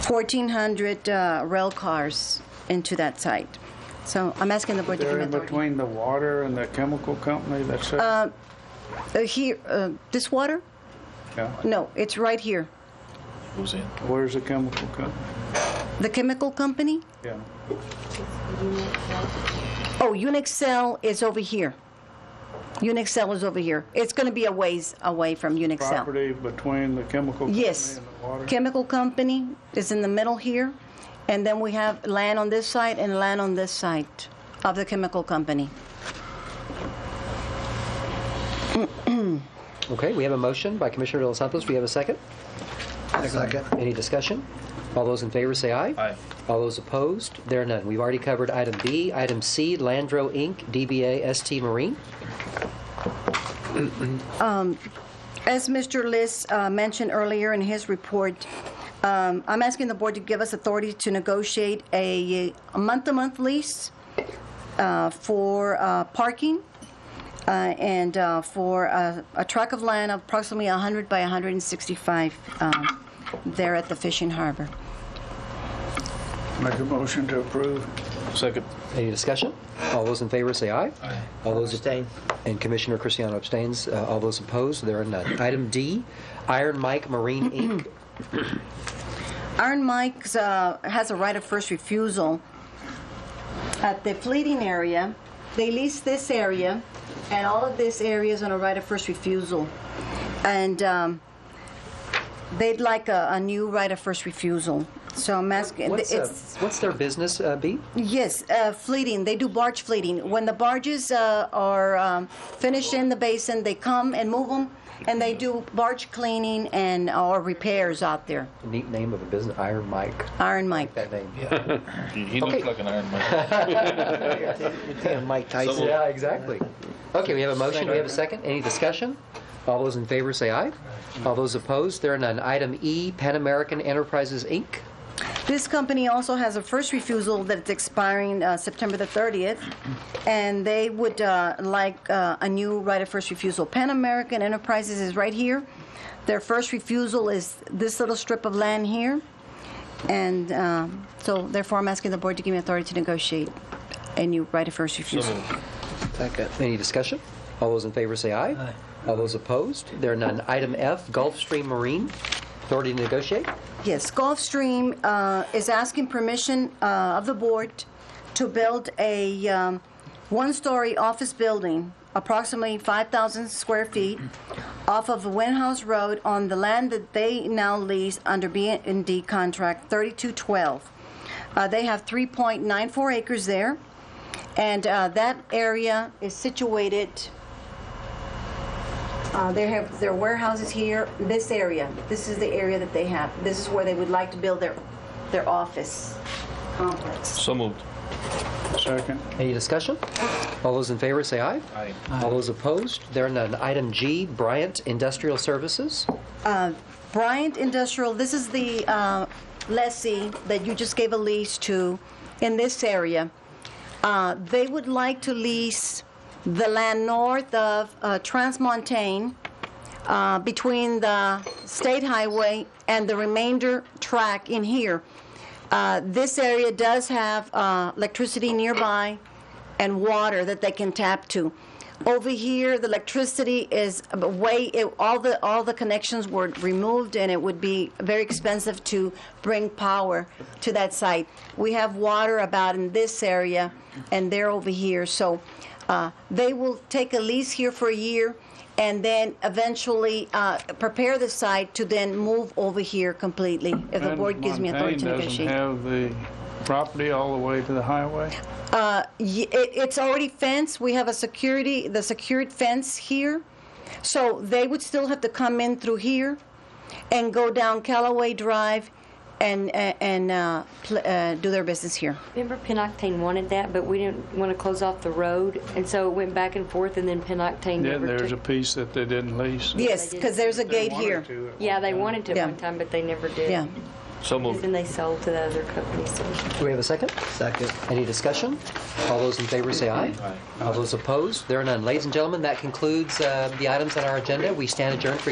1,400 rail cars into that site. So I'm asking the board to give They're me in authority. between the water and the chemical company, that's it? Here, this water? Yeah. No, it's right here. Who's in? Where's the chemical company? The chemical company? Yeah. Oh, Unixel is over here. Unixel is over here. It's going to be a ways away from Unixel. Property between the chemical company Yes. and the water? Chemical company is in the middle here, and then we have land on this side and land on this side of the chemical company. Okay, we have a motion by Commissioner De Los Santos. Do we have a second? Second. Any discussion? All those in favor say aye. Aye. All those opposed? There are none. We've already covered item B. Item C, Landro Inc., DBA ST Marine. As Mr. Liss mentioned earlier in his report, I'm asking the board to give us authority to negotiate a month-to-month lease for parking and for a tract of land of approximately 100 by 165 there at the fishing harbor. Make a motion to approve. Second. Any discussion? All those in favor say aye. Aye. All those Abstain. And Commissioner Cristiano abstains. All those opposed? There are none. Item D, Iron Mike Marine Inc. Iron Mike's has a right of first refusal at the fleeting area. They lease this area, and all of this area is on a right of first refusal. And they'd like a new right of first refusal. So I'm asking. What's their business be? Yes, fleeting. They do barge fleeting. When the barges are finished in the basin, they come and move them, and they do barge cleaning and or repairs out there. A neat name of a business, Iron Mike. Iron Mike. That name. Yeah. He looks like an Iron Mike. Mike Tyson. Yeah, exactly. Okay, we have a motion. Do we have a second? Any discussion? All those in favor say aye. All those opposed, there are none. Item E, Pan American Enterprises, Inc. This company also has a first refusal that's expiring September the 30th, and they would like a new right of first refusal. Pan American Enterprises is right here. Their first refusal is this little strip of land here, and so therefore I'm asking the board to give me authority to negotiate a new right of first refusal. Second. Any discussion? All those in favor say aye. Aye. All those opposed, there are none. Item F, Gulfstream Marine, authority to negotiate. Yes, Gulfstream is asking permission of the board to build a one-story office building, approximately 5,000 square feet, off of Windhouse Road on the land that they now lease under BND contract 3212. They have 3.94 acres there, and that area is situated. They have their warehouses here. This area, this is the area that they have. This is where they would like to build their office complex. So moved. Second. Any discussion? All those in favor say aye. Aye. All those opposed, there are none. Item G, Bryant Industrial Services. Bryant Industrial, this is the lessee that you just gave a lease to in this area. They would like to lease the land north of Transmontane between the state highway and the remainder track in here. This area does have electricity nearby and water that they can tap to. Over here, the electricity is all the connections were removed, and it would be very expensive to bring power to that site. We have water about in this area, and they're over here. So they will take a lease here for a year, and then eventually prepare the site to then move over here completely if the board gives me authority to negotiate. Doesn't have the property all the way to the highway? It's already fenced. We have the secured fence here. So they would still have to come in through here and go down Callaway Drive and do their business here. Remember Penoctane wanted that, but we didn't want to close off the road, and so it went back and forth, and then Penoctane never There's a took. piece that they didn't lease. Yes, because there's a gate here. Yeah, they wanted to one time, but they never did. Yeah. So moved. And then they sold to the other company. So. Do we have a second? Second. Any discussion? All those in favor say aye. Aye. All those opposed, there are none. Ladies and gentlemen, that concludes the items on our agenda. We stand adjourned for